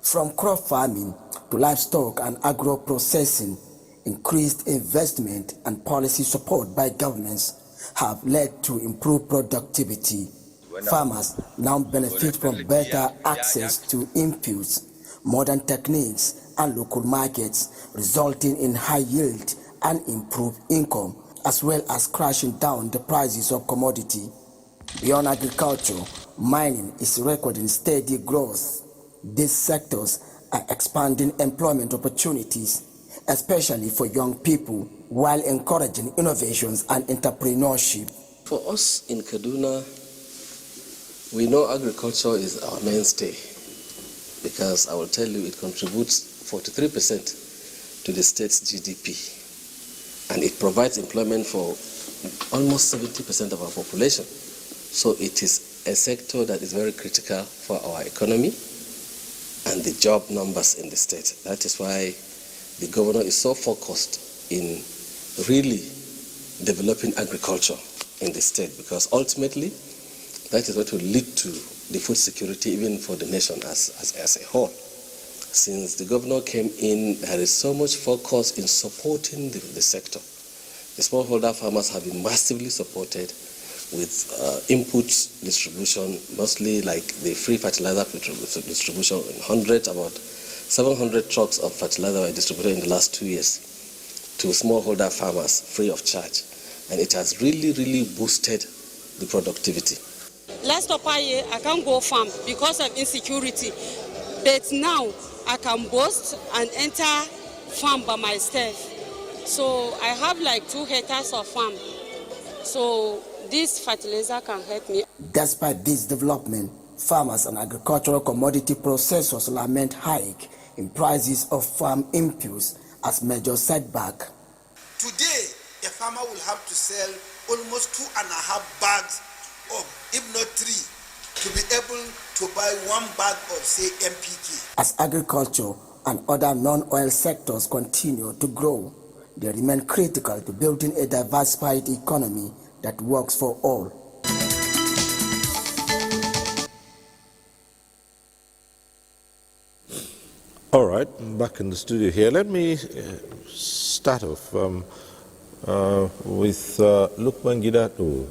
From crop farming to livestock and agro-processing, increased investment and policy support by governments have led to improved productivity. Farmers now benefit from better access to inputs, modern techniques, and local markets, resulting in high yield and improved income, as well as crashing down the prices of commodity. Beyond agriculture, mining is recording steady growth. These sectors are expanding employment opportunities, especially for young people, while encouraging innovations and entrepreneurship. For us in Kaduna, we know agriculture is our mainstay because I will tell you it contributes 43% to the state's GDP, and it provides employment for almost 70% of our population. So it is a sector that is very critical for our economy and the job numbers in the state. That is why the governor is so focused in really developing agriculture in the state, because ultimately that is what will lead to the food security even for the nation as a whole. Since the governor came in, there is so much focus in supporting the sector. The smallholder farmers have been massively supported with inputs distribution, mostly like the free fertilizer distribution in about 700 trucks of fertilizer were distributed in the last 2 years to smallholder farmers free of charge. And it has really, really boosted the productivity. Last upper year, I can't go farm because of insecurity. But now, I can boast and enter farm by myself. So I have like 2 hectares of farm. So this fertilizer can help me. Despite this development, farmers and agricultural commodity processors lament hike in prices of farm inputs as major setback. Today, a farmer will have to sell almost 2.5 bags of, if not 3, to be able to buy 1 bag of, say, MPK. As agriculture and other non-oil sectors continue to grow, they remain critical to building a diversified economy that works for all. All right, I'm back in the studio here. Let me start off with Lukman Gidatu,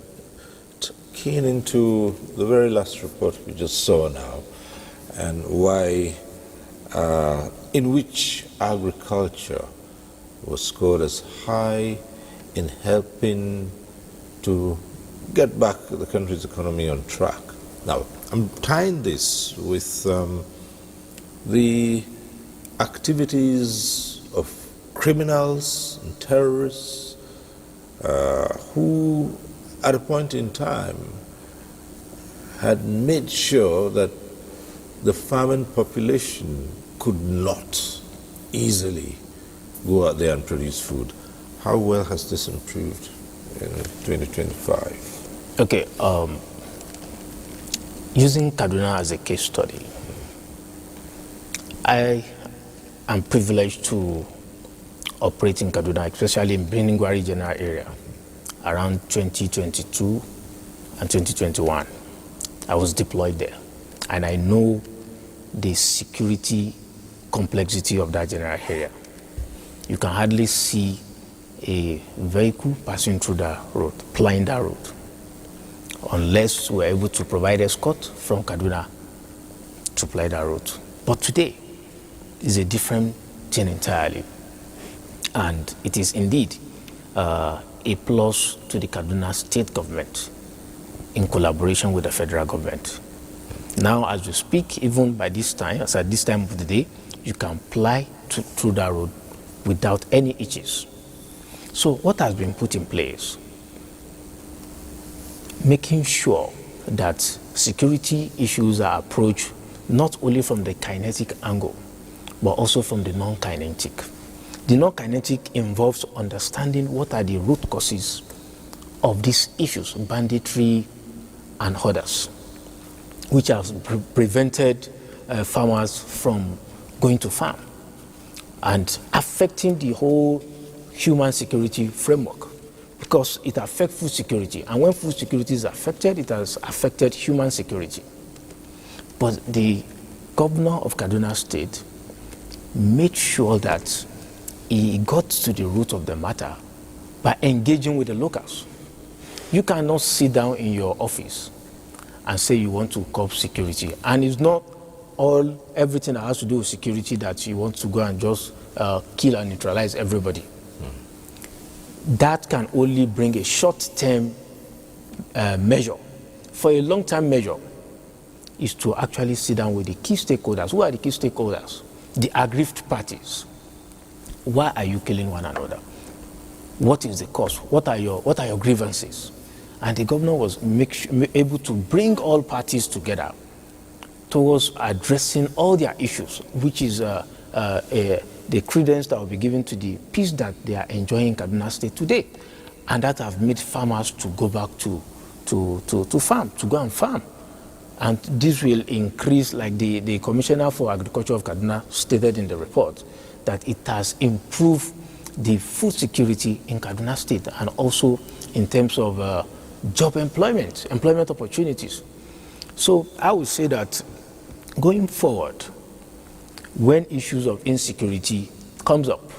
keen into the very last report we just saw now, and why, in which agriculture was scored as high in helping to get back the country's economy on track. Now, I'm tying this with the activities of criminals and terrorists who, at a point in time, had made sure that the farming population could not easily go out there and produce food. How well has this improved in 2025? Okay, using Kaduna as a case study, I am privileged to operate in Kaduna, especially in Birnin-Gwari general area, around 2022 and 2021. I was deployed there, and I know the security complexity of that general area. You can hardly see a vehicle passing through that road, plying that road, unless we're able to provide escort from Kaduna to ply that road. But today is a different thing entirely, and it is indeed a plus to the Kaduna state government in collaboration with the federal government. Now, as we speak, even by this time, as at this time of the day, you can ply through that road without any hitches. So what has been put in place? Making sure that security issues are approached not only from the kinetic angle, but also from the non-kinetic. The non-kinetic involves understanding what are the root causes of these issues, banditry and others, which has prevented farmers from going to farm and affecting the whole human security framework, because it affects food security. And when food security is affected, it has affected human security. But the governor of Kaduna State made sure that he got to the root of the matter by engaging with the locals. You cannot sit down in your office and say you want to curb security, and it's not everything that has to do with security that you want to go and just kill and neutralize everybody. That can only bring a short-term measure. For a long-term measure is to actually sit down with the key stakeholders. Who are the key stakeholders? The aggrieved parties. Why are you killing one another? What is the cause? What are your grievances? And the governor was able to bring all parties together towards addressing all their issues, which is the credence that will be given to the peace that they are enjoying in Kaduna State today, and that have made farmers to go back to farm, to go and farm. And this will increase, like the Commissioner for Agriculture of Kaduna stated in the report, that it has improved the food security in Kaduna State, and also in terms of job employment opportunities. So I would say that going forward, when issues of insecurity comes up,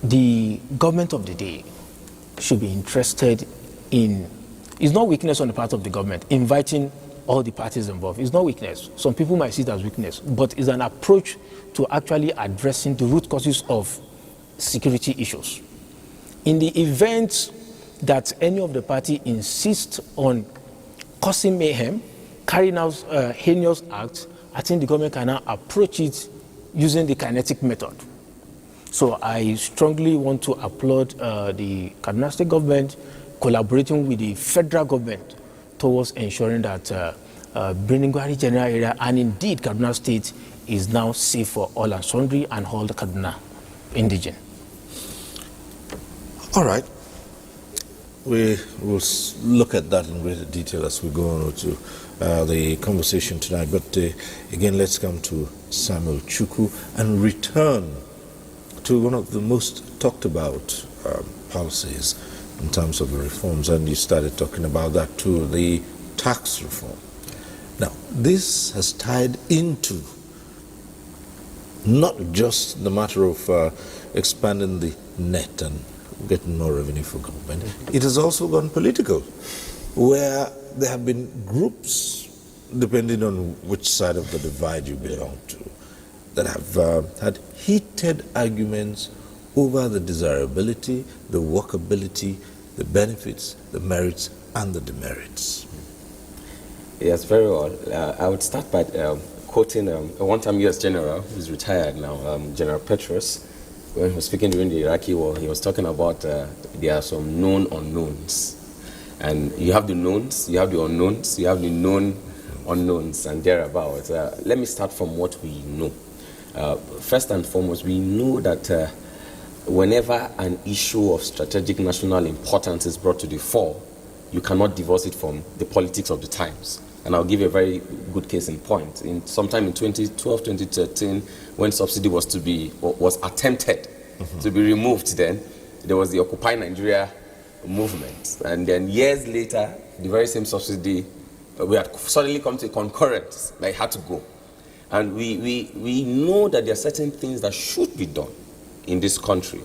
the government of the day should be interested in, it's not weakness on the part of the government, inviting all the parties involved. It's not weakness. Some people might see it as weakness, but it's an approach to actually addressing the root causes of security issues. In the event that any of the party insists on causing mayhem, carrying out heinous acts, I think the government can now approach it using the kinetic method. So I strongly want to applaud the Kaduna State government collaborating with the federal government towards ensuring that Birnin-Gwari general area and indeed Kaduna State is now safe for all and sundry and all the Kaduna indigene. All right. We will look at that in greater detail as we go on to the conversation tonight. But again, let's come to Samuel Chukwu and return to one of the most talked about policies in terms of the reforms. And you started talking about that too, the tax reform. Now, this has tied into not just the matter of expanding the net and getting more revenue for government. It has also gone political, where there have been groups, depending on which side of the divide you belong to, that have had heated arguments over the desirability, the workability, the benefits, the merits, and the demerits. Yes, very well. I would start by quoting a one-time U.S. general who's retired now, General Petraeus. When he was speaking during the Iraqi war, he was talking about there are some known unknowns. And you have the knowns, you have the unknowns, you have the known unknowns, and thereabouts. Let me start from what we know. First and foremost, we know that whenever an issue of strategic national importance is brought to the fore, you cannot divorce it from the politics of the times. And I'll give you a very good case in point. Sometime in 2012, 2013, when subsidy was attempted to be removed, then there was the Occupy Nigeria movement. And then years later, the very same subsidy, we had suddenly come to a concurrence that it had to go. And we know that there are certain things that should be done in this country.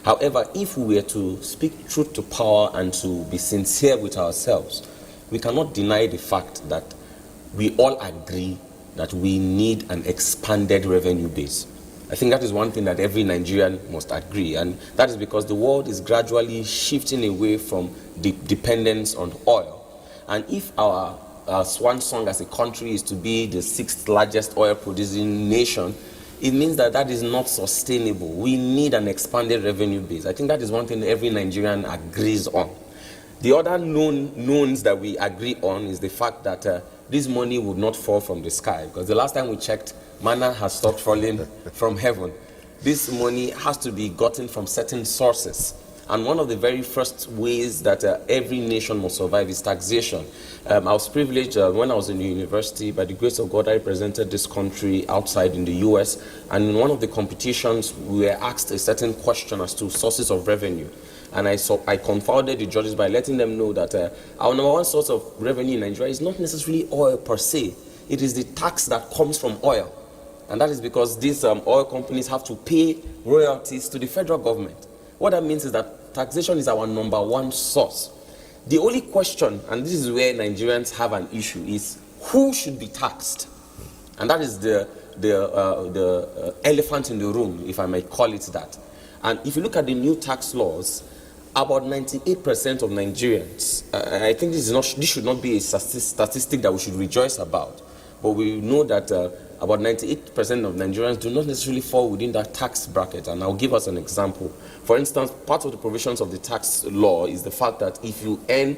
However, if we were to speak truth to power and to be sincere with ourselves, we cannot deny the fact that we all agree that we need an expanded revenue base. I think that is one thing that every Nigerian must agree, and that is because the world is gradually shifting away from the dependence on oil. And if our swan song as a country is to be the 6th largest oil producing nation, it means that that is not sustainable. We need an expanded revenue base. I think that is one thing every Nigerian agrees on. The other knowns that we agree on is the fact that this money would not fall from the sky, because the last time we checked, manna has stopped falling from heaven. This money has to be gotten from certain sources. And one of the very first ways that every nation must survive is taxation. I was privileged when I was in the university. By the grace of God, I represented this country outside in the US. And in one of the competitions, we were asked a certain question as to sources of revenue. And I confounded the judges by letting them know that our number one source of revenue in Nigeria is not necessarily oil per se. It is the tax that comes from oil. And that is because these oil companies have to pay royalties to the federal government. What that means is that taxation is our number one source. The only question, and this is where Nigerians have an issue, is who should be taxed? And that is the elephant in the room, if I may call it that. And if you look at the new tax laws, about 98% of Nigerians, I think this should not be a statistic that we should rejoice about, but we know that about 98% of Nigerians do not necessarily fall within that tax bracket. And I'll give us an example. For instance, part of the provisions of the tax law is the fact that if you earn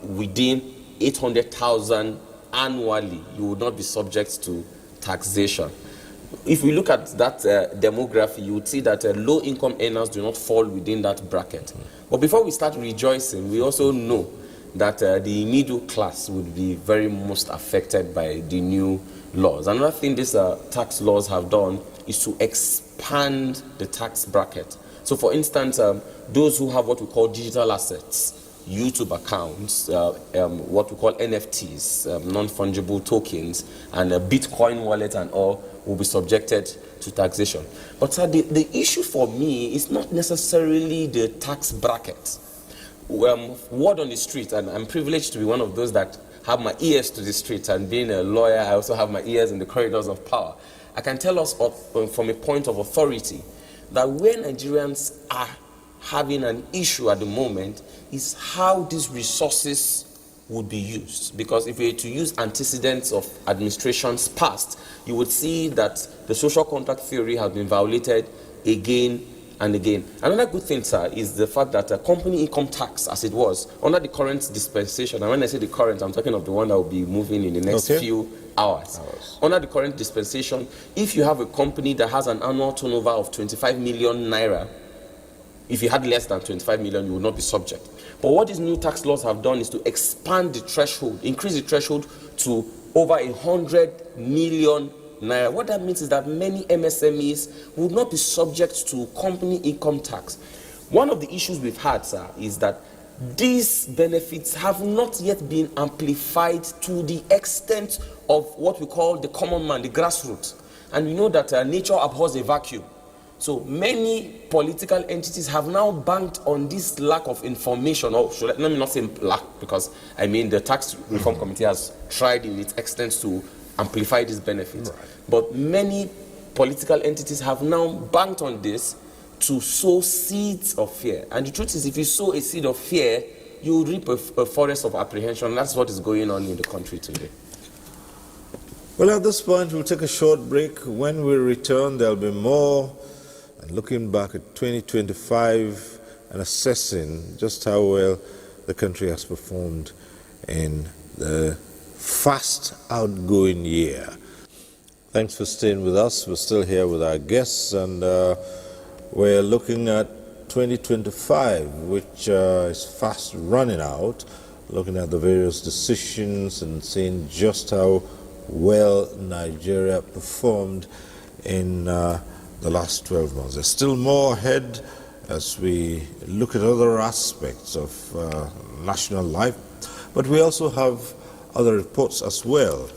within 800,000 annually, you would not be subject to taxation. If we look at that demography, you would see that low-income earners do not fall within that bracket. But before we start rejoicing, we also know that the middle class would be very most affected by the new laws. Another thing these tax laws have done is to expand the tax bracket. So for instance, those who have what we call digital assets, YouTube accounts, what we call NFTs, non-fungible tokens, and a Bitcoin wallet and all will be subjected to taxation. But the issue for me is not necessarily the tax bracket. Word on the street, and I'm privileged to be one of those that have my ears to the street, and being a lawyer, I also have my ears in the corridors of power. I can tell us from a point of authority that where Nigerians are having an issue at the moment is how these resources would be used. Because if we were to use antecedents of administrations past, you would see that the social contract theory has been violated again and again. Another good thing, sir, is the fact that company income tax, as it was, under the current dispensation, and when I say the current, I'm talking of the one that will be moving in the next few hours. Under the current dispensation, if you have a company that has an annual turnover of 25 million naira, if you had less than 25 million, you would not be subject. But what these new tax laws have done is to expand the threshold, increase the threshold to over 100 million naira. What that means is that many MSMEs would not be subject to company income tax. One of the issues we've had, sir, is that these benefits have not yet been amplified to the extent of what we call the common man, the grassroots. And we know that nature abhors a vacuum. So many political entities have now banked on this lack of information, or let me not say lack, because I mean the Tax Reform Committee has tried in its extent to amplify this benefit. Right. But many political entities have now banked on this to sow seeds of fear. And the truth is, if you sow a seed of fear, you will reap a forest of apprehension. That's what is going on in the country today. Well, at this point, we'll take a short break. When we return, there'll be more. And looking back at 2025 and assessing just how well the country has performed in the fast outgoing year. Thanks for staying with us. We're still here with our guests, and we're looking at 2025, which is fast running out, looking at the various decisions and seeing just how well Nigeria performed in the last 12 months. There's still more ahead as we look at other aspects of national life, but we also have other reports as well.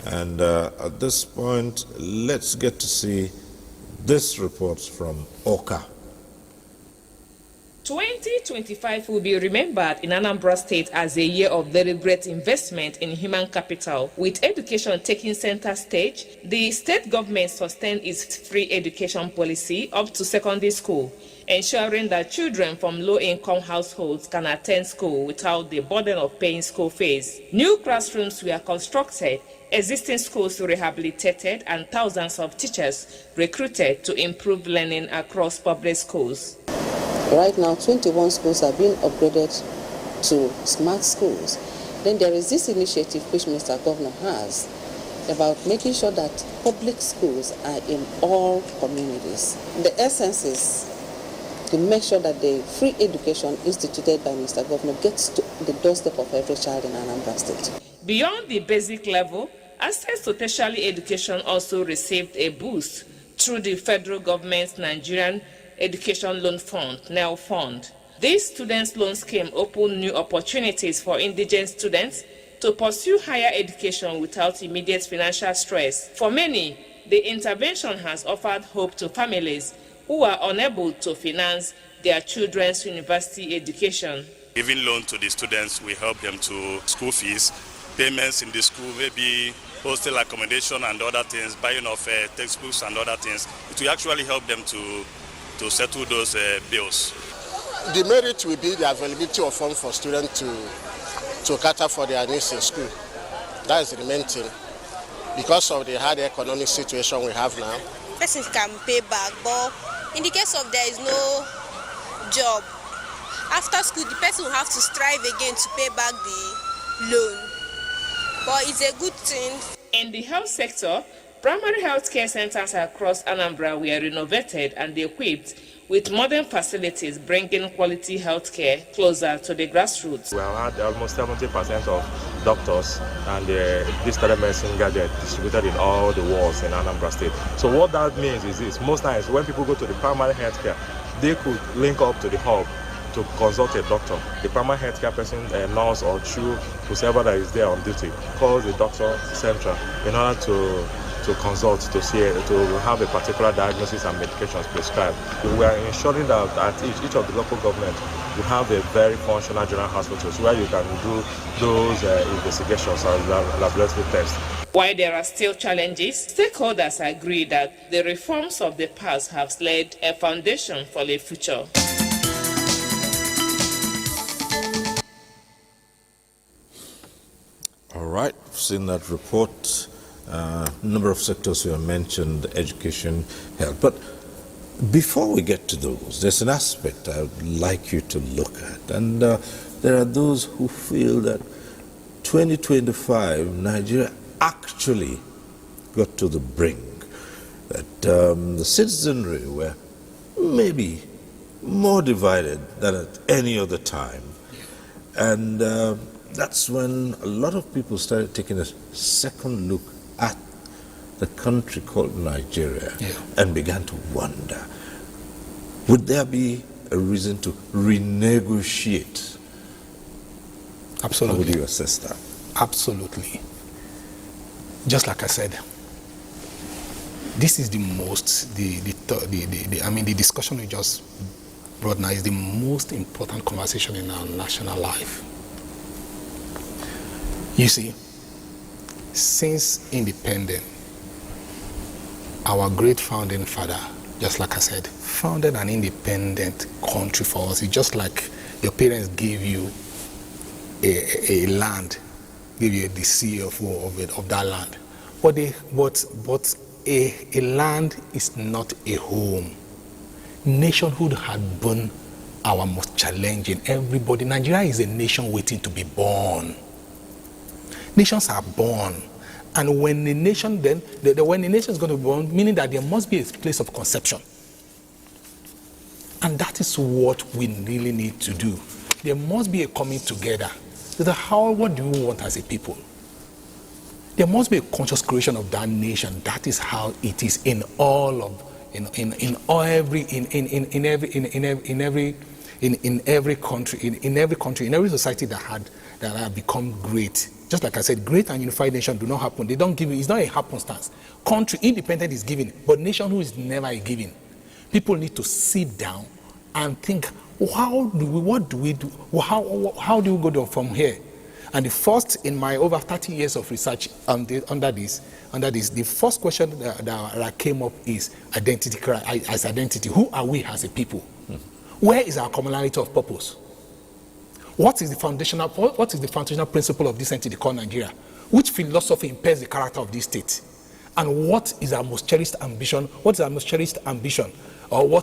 And at this point, let's get to see this report from Oka. 2025 will be remembered in Anambra State as a year of deliberate investment in human capital. With education taking center stage, the state government sustained its free education policy up to secondary school, ensuring that children from low-income households can attend school without the burden of paying school fees. New classrooms were constructed, existing schools rehabilitated, and thousands of teachers recruited to improve learning across public schools. Right now, 21 schools are being upgraded to smart schools. Then there is this initiative which Mr. Governor has about making sure that public schools are in all communities. The essence is to make sure that the free education instituted by Mr. Governor gets to the doorstep of every child in Anambra State. Beyond the basic level, access to tertiary education also received a boost through the federal government's Nigerian Education Loan Fund, NEL Fund. This students' loan scheme opened new opportunities for indigent students to pursue higher education without immediate financial stress. For many, the intervention has offered hope to families who are unable to finance their children's university education. Giving loan to the students will help them to school fees, payments in the school, maybe hostel accommodation and other things, buying of textbooks and other things. It will actually help them to settle those bills. The merit will be the availability of funds for students to cater for their needs in school. That is the main thing. Because of the hard economic situation we have now. Person can pay back, but in the case of there is no job, after school the person will have to strive again to pay back the loan. But it's a good thing. In the health sector, primary health care centers across Anambra were renovated and equipped with modern facilities, bringing quality health care closer to the grassroots. We have had almost 70% of doctors and this telemedicine gadget distributed in all the wards in Anambra State. So what that means is this: most times when people go to the primary health care, they could link up to the hub to consult a doctor. The primary healthcare person, a nurse or whoever that is there on duty, calls the doctor central in order to consult, to have a particular diagnosis and medications prescribed. We are ensuring that at each of the local governments we have a very functional general hospitals where you can do those investigations and laboratory tests. While there are still challenges, stakeholders agree that the reforms of the past have laid a foundation for the future. All right, I've seen that report. Number of sectors you have mentioned, education, health. But before we get to those, there's an aspect I would like you to look at. And there are those who feel that 2025, Nigeria actually got to the brink, that the citizenry were maybe more divided than at any other time. And that's when a lot of people started taking a second look at the country called Nigeria and began to wonder, would there be a reason to renegotiate? Absolutely. How would you assess that? Absolutely. Just like I said, this is the most, the discussion we just brought now is the most important conversation in our national life. You see, since independence, our great founding father, just like I said, founded an independent country for us. It's just like your parents gave you a land, gave you the CFO of that land. But a land is not a home. Nationhood had been our most challenging. Everybody, Nigeria is a nation waiting to be born. Nations are born. And when the nation when the nation is going to be born, meaning that there must be a place of conception. And that is what we really need to do. There must be a coming together. What do you want as a people? There must be a conscious creation of that nation. That is how it is in every country, in every society that have become great. Just like I said, great and unified nation do not happen. They don't give it. It's not a happenstance. Country independent is given, but nationhood is never a given. People need to sit down and think, what do we do? How do we go from here? And the first, in my over 30 years of research under this, the first question that came up is identity. As identity, who are we as a people? Where is our commonality of purpose? What is the foundational principle of this entity called Nigeria? Which philosophy impairs the character of this state? And what is our most cherished ambition? What is our most cherished ambition? Or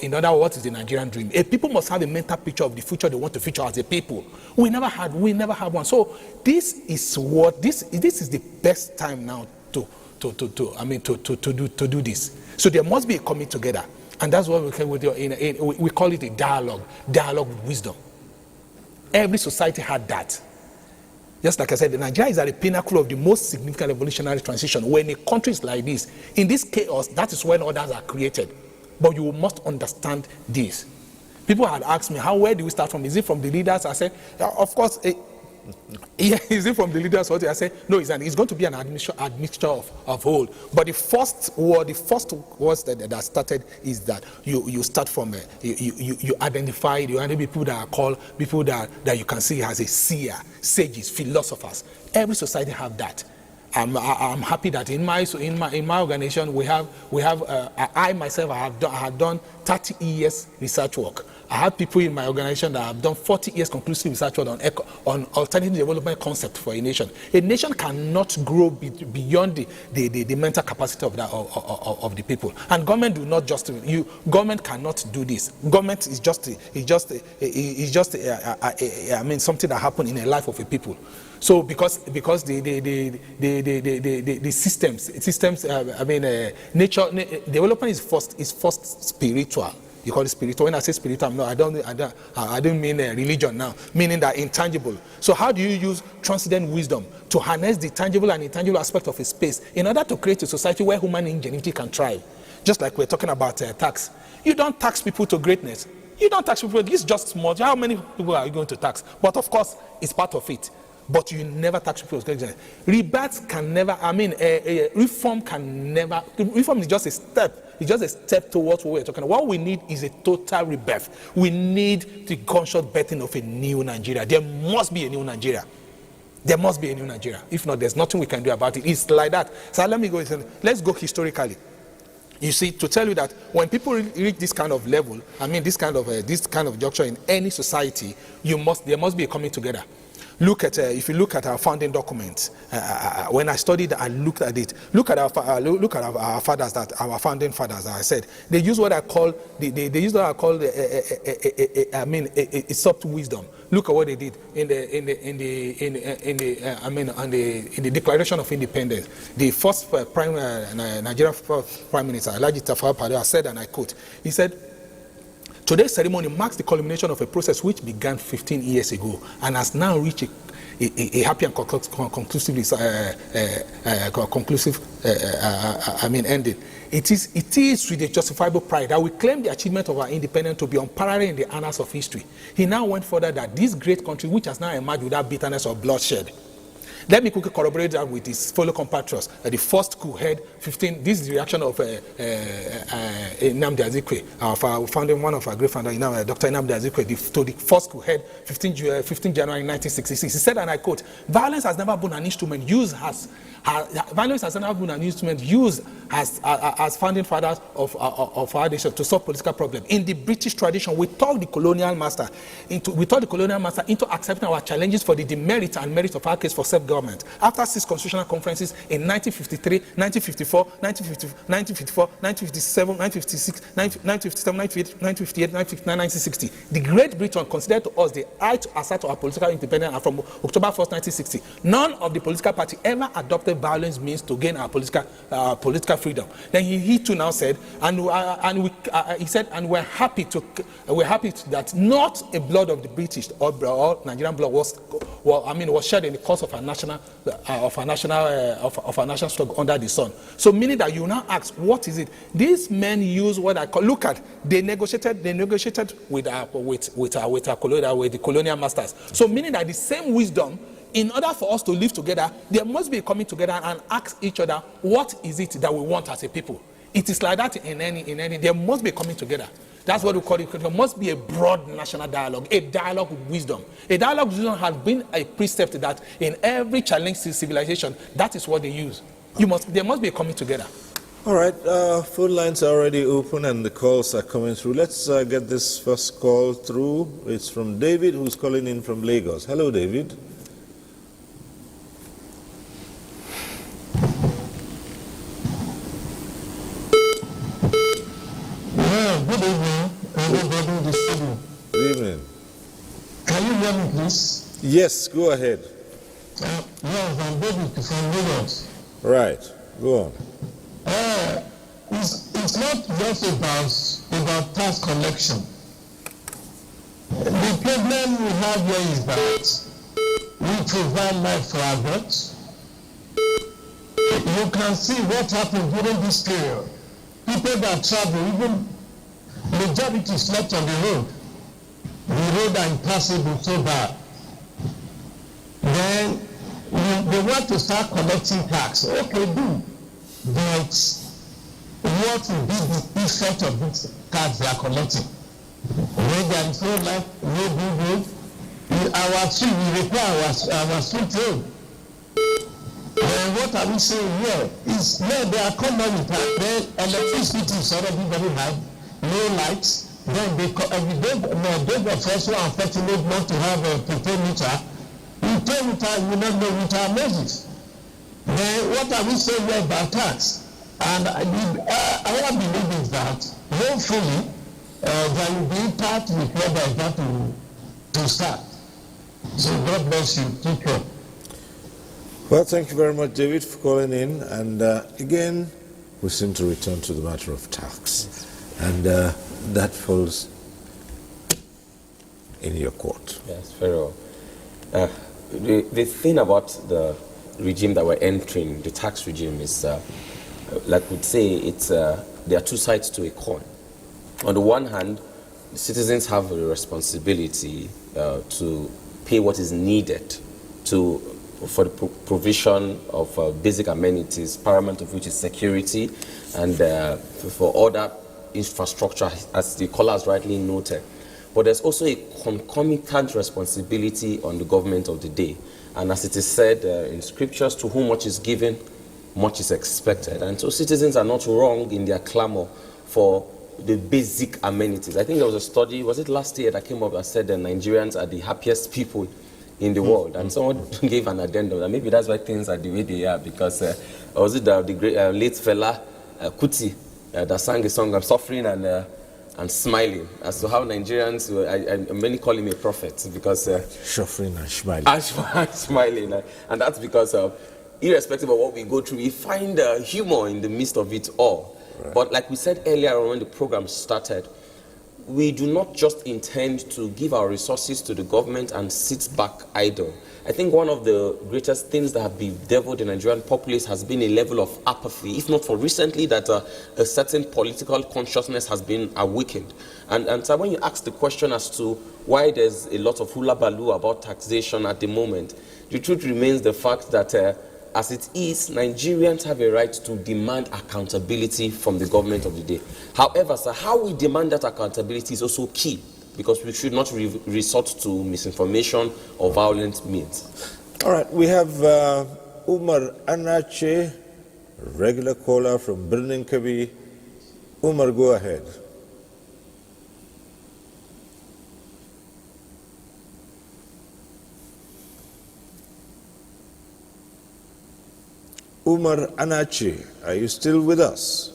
in other words, what is the Nigerian dream? A people must have a mental picture of the future they want to feature as a people. We never had one. So this is the best time now to do this. So there must be a coming together. And that's what we call it a dialogue with wisdom. Every society had that. Just like I said, Nigeria is at the pinnacle of the most significant evolutionary transition. When a country is like this, in this chaos, that is when others are created. But you must understand this. People had asked me, where do we start from? Is it from the leaders? I said, of course. Is it from the leaders? I said, no, it's going to be an admixture of whole. But the first words that started is that you start from you identify people that are called people that you can see as a seer, sages, philosophers. Every society have that. I'm happy that in my organization we have I myself have done 30 years research work. I have people in my organization that have done 40 years conclusive research work on alternative development concept for a nation. A nation cannot grow beyond the mental capacity of the people. And government do not just government cannot do this. Government is just something that happened in the life of a people. So because the systems nature development is first spiritual. You call it spiritual. When I say spiritual, I don't mean religion now, meaning that intangible. So how do you use transcendent wisdom to harness the tangible and intangible aspect of a space in order to create a society where human ingenuity can thrive? Just like we're talking about tax. You don't tax people to greatness. You don't tax people. It's just small. How many people are you going to tax? But of course, it's part of it. But you never tax people. Rebates can never, reform can never, reform is just a step. It's just a step towards what we're talking about. What we need is a total rebirth. We need the conscious birthing of a new Nigeria. There must be a new Nigeria. There must be a new Nigeria. If not, there's nothing we can do about it. It's like that. So let's go historically. You see, to tell you that when people reach this kind of level, this kind of juncture in any society, there must be a coming together. Look at if you look at our founding documents. When I studied and looked at it, look at our fathers, that our founding fathers. I said they use what I call they use what I call a soft wisdom. Look at what they did in the Declaration of Independence. The first Nigerian first Prime Minister, Alhaji Tafawa Balewa, said, and I quote, he said, "Today's ceremony marks the culmination of a process which began 15 years ago and has now reached a happy and conclusive ending. It is with a justifiable pride that we claim the achievement of our independence to be unparalleled in the annals of history." He now went further that this great country, which has now emerged without bitterness or bloodshed. Let me quickly corroborate that with his fellow compatriots. The first coup had 15. This is the reaction of Nnamdi Azikiwe, our founding, one of our great founders, Dr. Nnamdi Azikiwe, to the first coup had 15 January 1966. He said, and I quote, "Violence has never been an instrument used as founding fathers of our nation to solve political problems. In the British tradition, we talked the colonial master into accepting our challenges for the demerits and merits of our case for self-government. After 6 constitutional conferences in 1953, 1954, 1954, 1957, 1956, 1957, 1958, 1959, 1960, the Great Britain considered to us the right to assert our political independence, and from October 1st, 1960, none of the political party ever adopted violence means to gain our political freedom." Then he too now said, he said, and we're happy that not a blood of the British or Nigerian blood was shed in the course of our national struggle under the sun. So meaning that you now ask, what is it? These men use what I call, they negotiated with the colonial masters. So meaning that the same wisdom, in order for us to live together, there must be coming together and ask each other, what is it that we want as a people? It is like that in any, there must be coming together. That's what we call it. There must be a broad national dialogue, a dialogue with wisdom. A dialogue with wisdom has been a precept that in every challenge to civilization, that is what they use. There must be a coming together. All right, phone lines are already open and the calls are coming through. Let's get this first call through. It's from David, who's calling in from Lagos. Hello, David. Good evening, everybody in the studio. Good evening. Can you hear me, please? Yes, go ahead. Yes, I'm David from Lagos. Right, go on. It's not just about tax collection. The problem we have here is that we provide life for adults. You can see what happened during this period. People that travel, even majority slept on the road. The road are impassable, so bad. Then they want to start collecting tax. Okay, do. But what will be the effect of this tax they are collecting? When there is no life, no good road, our street, we require our street road. What are we saying here? Is they are common with that. Then electricity is already very high, no lights. Then those of us who are unfortunate not to have a prepaid meter, you pay meter, you not know meter Moses. Then what are we saying here about tax? And our belief is that hopefully there will be impact with what they got to start. So God bless you. Take care. Well, thank you very much, David, for calling in. And again, we seem to return to the matter of tax. And that falls in your court. Yes, very well. The thing about the regime that we're entering, the tax regime, is, like we'd say, there are two sides to a coin. On the one hand, the citizens have a responsibility to pay what is needed for the provision of basic amenities, paramount of which is security, and for other infrastructure, as the callers rightly noted. But there's also a concomitant responsibility on the government of the day. And as it is said in scriptures, to whom much is given, much is expected. And so citizens are not wrong in their clamor for the basic amenities. I think there was a study, was it last year, that came up that said that Nigerians are the happiest people in the world. And someone gave an addendum, and maybe that's why things are the way they are, because was it the great late fella Kuti that sang a song of suffering and smiling, as to how Nigerians, many call him a prophet, because suffering and smiling. And smiling, and that's because irrespective of what we go through, we find humor in the midst of it all. Right. But like we said earlier when the program started, we do not just intend to give our resources to the government and sit back idle. I think one of the greatest things that have bedeviled the Nigerian populace has been a level of apathy, if not for recently, that a certain political consciousness has been awakened. And so when you ask the question as to why there's a lot of hula baloo about taxation at the moment, the truth remains the fact that as it is, Nigerians have a right to demand accountability from the government of the day. However, sir, how we demand that accountability is also key, because we should not resort to misinformation or violent means. All right, we have Umar Anache, regular caller from Birnin Kabi. Umar, go ahead. Umar Anache, are you still with us?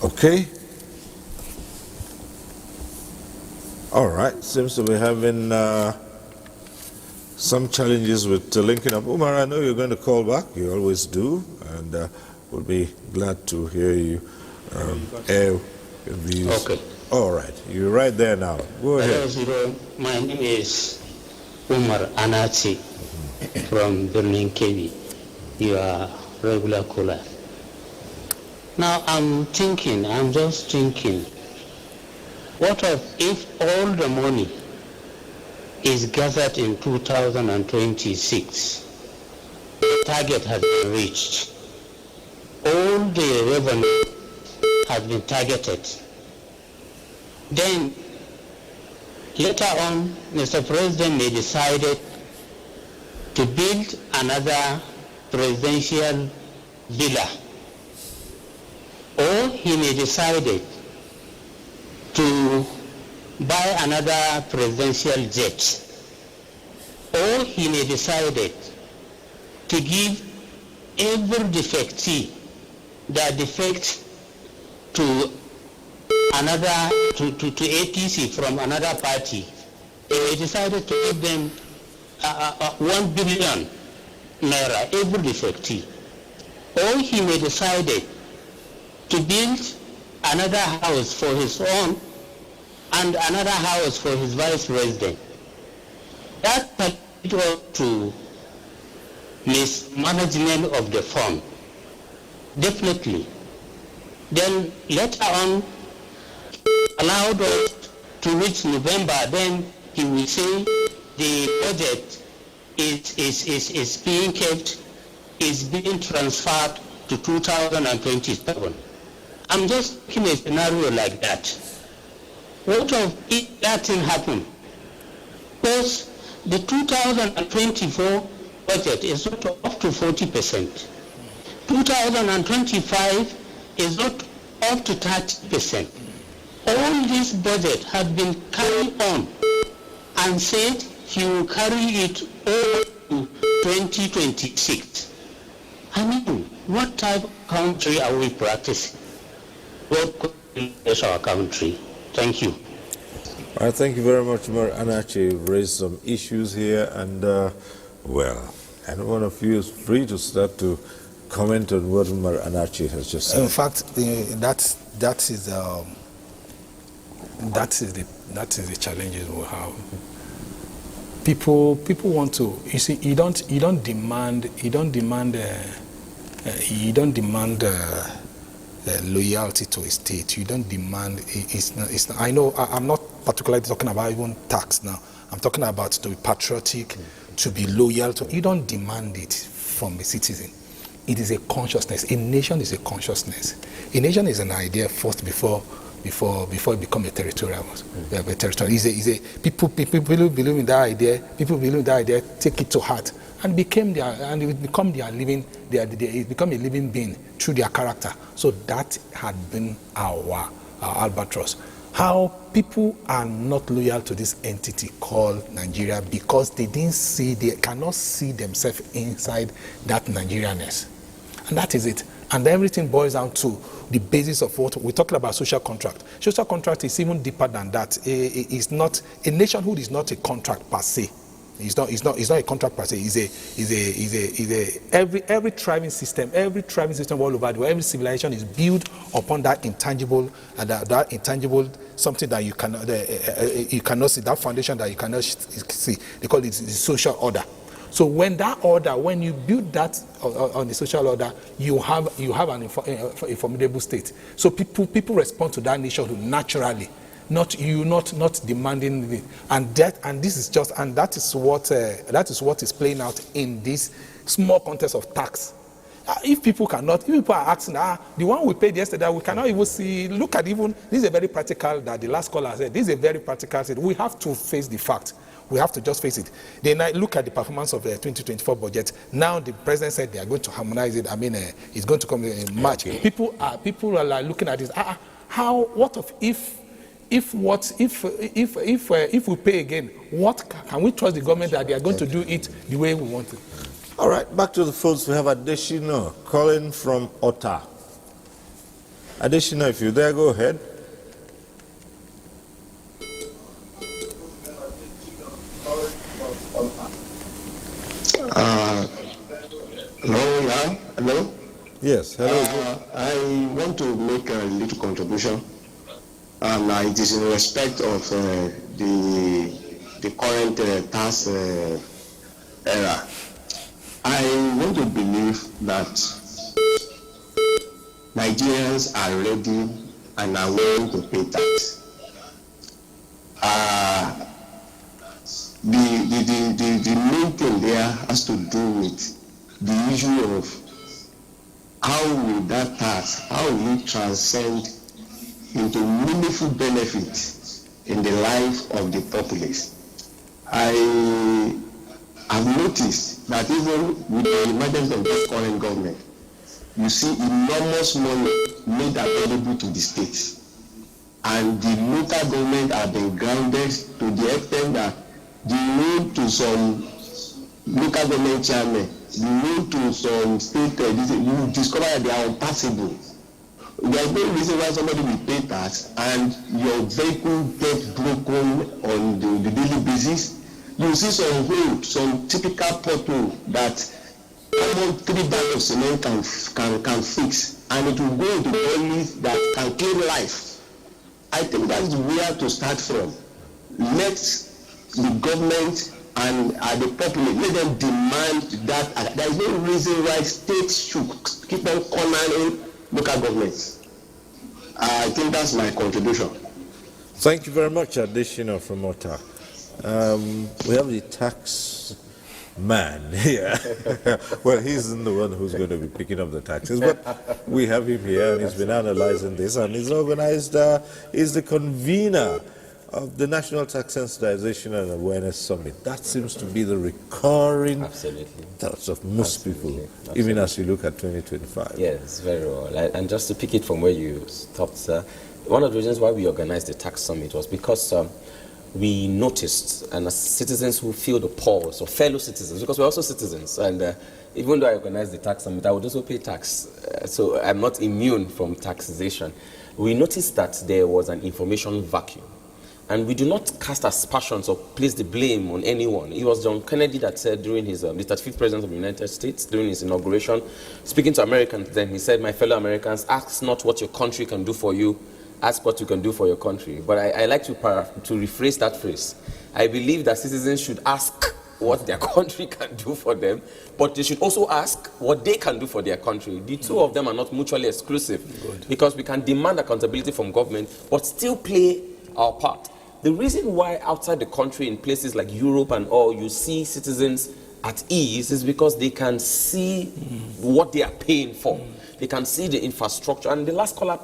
Okay. All right. Seems to be having some challenges with linking up. Umar, I know you're going to call back. You always do. And we'll be glad to hear you air your views. Okay. All right. You're right there now. Go ahead. Hello, my name is Umar Anachi from Birnin Kevi. You are regular caller. Now I'm just thinking, what if all the money is gathered in 2026, the target has been reached, all the revenue has been targeted, then later on Mr. President may decide to build another presidential villa, or he may decide to buy another presidential jet, or he may decide to give every defectee that defects to another to APC from another party. He may decide to give them 1 billion naira every defectee, or he may decide to build another house for his own and another house for his vice president. That was to mismanagement of the fund, definitely. Then later on, allowed us to reach November, then he will say the budget is being kept, is being transferred to 2027. I'm just making a scenario like that. What if that thing happen? Because the 2024 budget is not up to 40%. 2025 is not up to 30%. All this budget has been carried on and said he will carry it over to 2026. I mean, what type of country are we practicing? What is our country? Thank you. All right, thank you very much, Umar Anache. You've raised some issues here, and well, and one of you is free to start to comment on what Umar Anache has just said. In fact, that is the challenges we have. People want to. You see, you don't demand loyalty to a state. You don't demand. It's not, I know. I'm not particularly talking about even tax now. I'm talking about to be patriotic, to be loyal to. You don't demand it from a citizen. It is a consciousness. A nation is a consciousness. A nation is an idea first before before it become a territorial. People believe in that idea. People believe in that idea. Take it to heart, and it become a living being through their character. So that had been our albatross. How people are not loyal to this entity called Nigeria because they cannot see themselves inside that Nigerianness. And that is it. And everything boils down to the basis of what we're talking about: social contract. Social contract is even deeper than that. It's not a nationhood is not a contract per se. It's not a contract per se. Every thriving system all over the world, every civilization is built upon that intangible something that you cannot see, that foundation that you cannot see. They call it the social order. So when you build that on the social order, you have a formidable state. So people respond to that nationhood naturally, not demanding it. And that is what is playing out in this small contest of tax. If people are asking, the one we paid yesterday, we cannot even see. Look at this is a very practical. That the last caller said. This is a very practical thing. We have to face the fact. We have to just face it. Then I look at the performance of the 2024 budget. Now the president said they are going to harmonize it. I mean, it's going to come in March. People are like looking at this. If we pay again, what can we trust the government that they are going to do it the way we want it? All right, back to the phones. We have Adeshina calling from Ota. Adeshina, if you're there, go ahead. Hello? Yes, hello. I want to make a little contribution, and it is in respect of the current tax era. I want to believe that Nigerians are ready and are willing to pay tax. The main thing there has to do with the issue of how will that tax, how will it transcend into meaningful benefit in the life of the populace. I have noticed that even with the emergence of this current government, you see enormous money made available to the states. And the local government have been grounded to the extent that the loan to some local government chairmen, the loan to some state, you discover that they are unpassable. There is no reason why somebody will pay tax and your vehicle gets broken on the daily basis. You see some road, some typical pothole that almost 3 bags of cement can fix, and it will go into bodies that can claim life. I think that is where to start from. Let the government and the populace, let them demand that. There is no reason why states should keep on cornering local governments. I think that's my contribution. Thank you very much, Adeshina from Ota. We have the tax man here. Well, he's the one who's going to be picking up the taxes, but we have him here, and he's been analyzing this, and he's organized, he's the convener of the National Tax Sensitization and Awareness Summit. That seems to be the recurring thoughts of most people, even as you look at 2025. Yes, very well. And just to pick it from where you stopped, sir, one of the reasons why we organized the tax summit was because we noticed, and as citizens who feel the pulse, or fellow citizens, because we're also citizens, and even though I organized the tax summit, I would also pay tax, so I'm not immune from taxation. We noticed that there was an information vacuum. And we do not cast aspersions or place the blame on anyone. It was John Kennedy that said during his, the 35th president of the United States, during his inauguration, speaking to Americans then, he said, "My fellow Americans, ask not what your country can do for you, ask what you can do for your country." But I like to rephrase that phrase. I believe that citizens should ask what their country can do for them, but they should also ask what they can do for their country. The two of them are not mutually exclusive, because we can demand accountability from government, but still play our part. The reason why outside the country, in places like Europe and all, you see citizens at ease is because they can see what they are paying for. They can see the infrastructure. And the last caller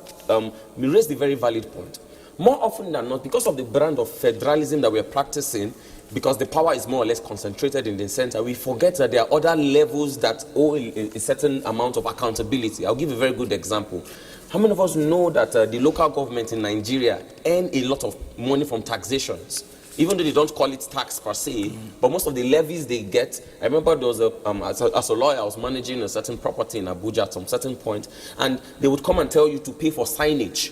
raised a very valid point. More often than not, because of the brand of federalism that we're practicing, because the power is more or less concentrated in the center, we forget that there are other levels that owe a certain amount of accountability. I'll give a very good example. How many of us know that the local government in Nigeria earn a lot of money from taxations? Even though they don't call it tax per se, but most of the levies they get. I remember there was as a lawyer, I was managing a certain property in Abuja at some certain point, and they would come and tell you to pay for signage.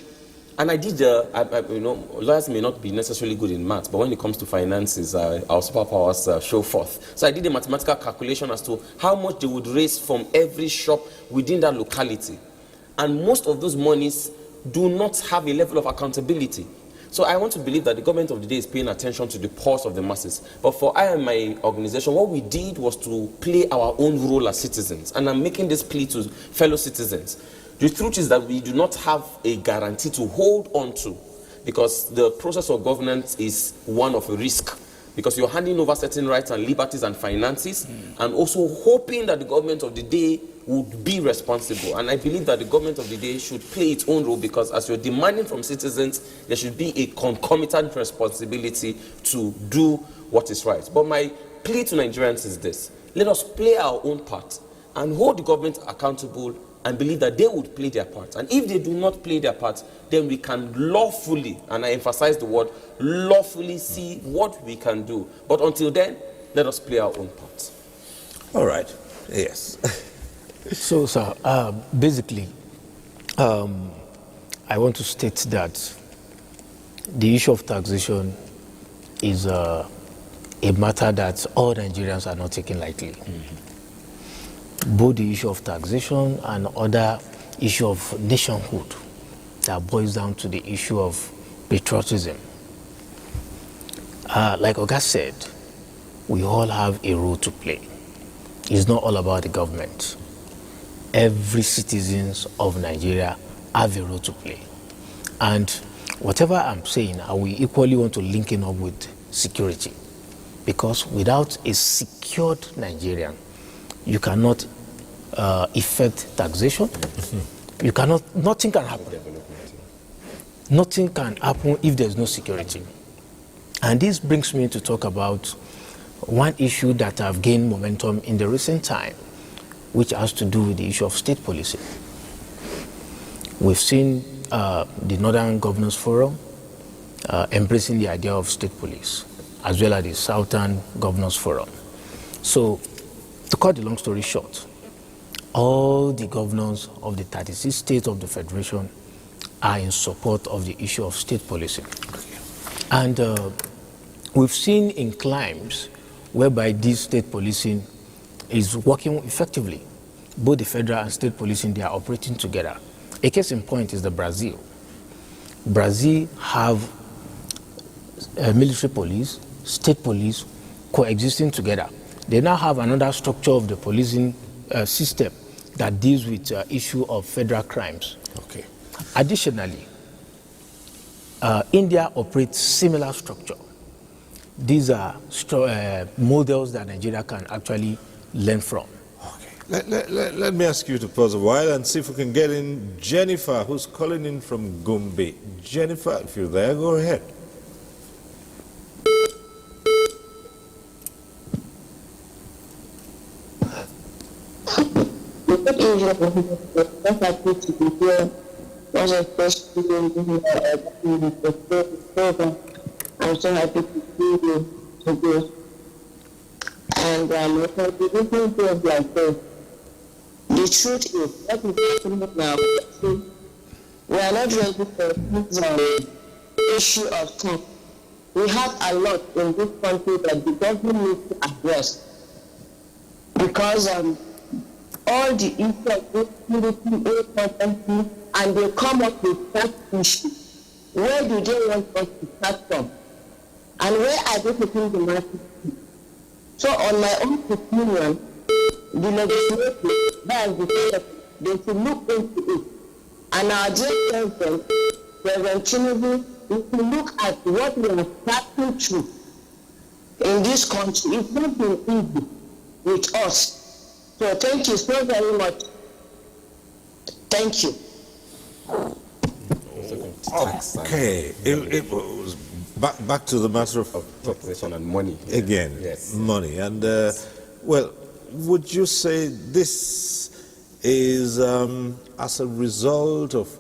And I did, lawyers may not be necessarily good in maths, but when it comes to finances, our superpowers show forth. So I did a mathematical calculation as to how much they would raise from every shop within that locality. And most of those monies do not have a level of accountability. So I want to believe that the government of the day is paying attention to the pulse of the masses. But for I and my organization, what we did was to play our own role as citizens. And I'm making this plea to fellow citizens. The truth is that we do not have a guarantee to hold on to, because the process of governance is one of a risk, because you're handing over certain rights and liberties and finances, and also hoping that the government of the day would be responsible. And I believe that the government of the day should play its own role, because as you're demanding from citizens, there should be a concomitant responsibility to do what is right. But my plea to Nigerians is this: let us play our own part and hold the government accountable, and believe that they would play their part. And if they do not play their part, then we can lawfully, and I emphasize the word lawfully, see what we can do. But until then, let us play our own part. All right. Yes. So, sir, basically, I want to state that the issue of taxation is a matter that all Nigerians are not taking lightly. Both the issue of taxation and other issue of nationhood that boils down to the issue of patriotism. Like Oga said, we all have a role to play. It's not all about the government. Every citizen of Nigeria have a role to play. And whatever I'm saying, I will equally want to link it up with security. Because without a secured Nigerian, you cannot effect taxation. You cannot, nothing can happen. Nothing can happen if there's no security. And this brings me to talk about one issue that have gained momentum in the recent time, which has to do with the issue of state policing. We've seen the Northern Governors Forum embracing the idea of state police, as well as the Southern Governors Forum. So, to cut the long story short, all the governors of the 36 states of the Federation are in support of the issue of state policing. And we've seen in climes whereby this state policing is working effectively. Both the federal and state policing, they are operating together. A case in point is the Brazil. Brazil have military police, state police coexisting together. They now have another structure of the policing system that deals with issue of federal crimes. Okay. Additionally, India operates similar structure. These are models that Nigeria can actually learn from. Let me ask you to pause a while and see if we can get in Jennifer, who's calling in from Gombe. Jennifer, if you're there, go ahead. I'm so happy to see you today. And the contribution feels like this. The truth is, what is happening now, we are not ready for this issue of tax. We have a lot in this country that the government needs to address. Because all the issues of security, and they come up with tax issues. Where do they want us to start from? And where are they taking the market? So on my own opinion, the legislature, they should look into it. And our dear President Tinubu, if you look at what we are passing through in this country, it's not been easy. with us. So thank you so very much. Thank you. Okay. It was back to the matter of taxation and money. Again, yes. Money. And, well, would you say this is as a result of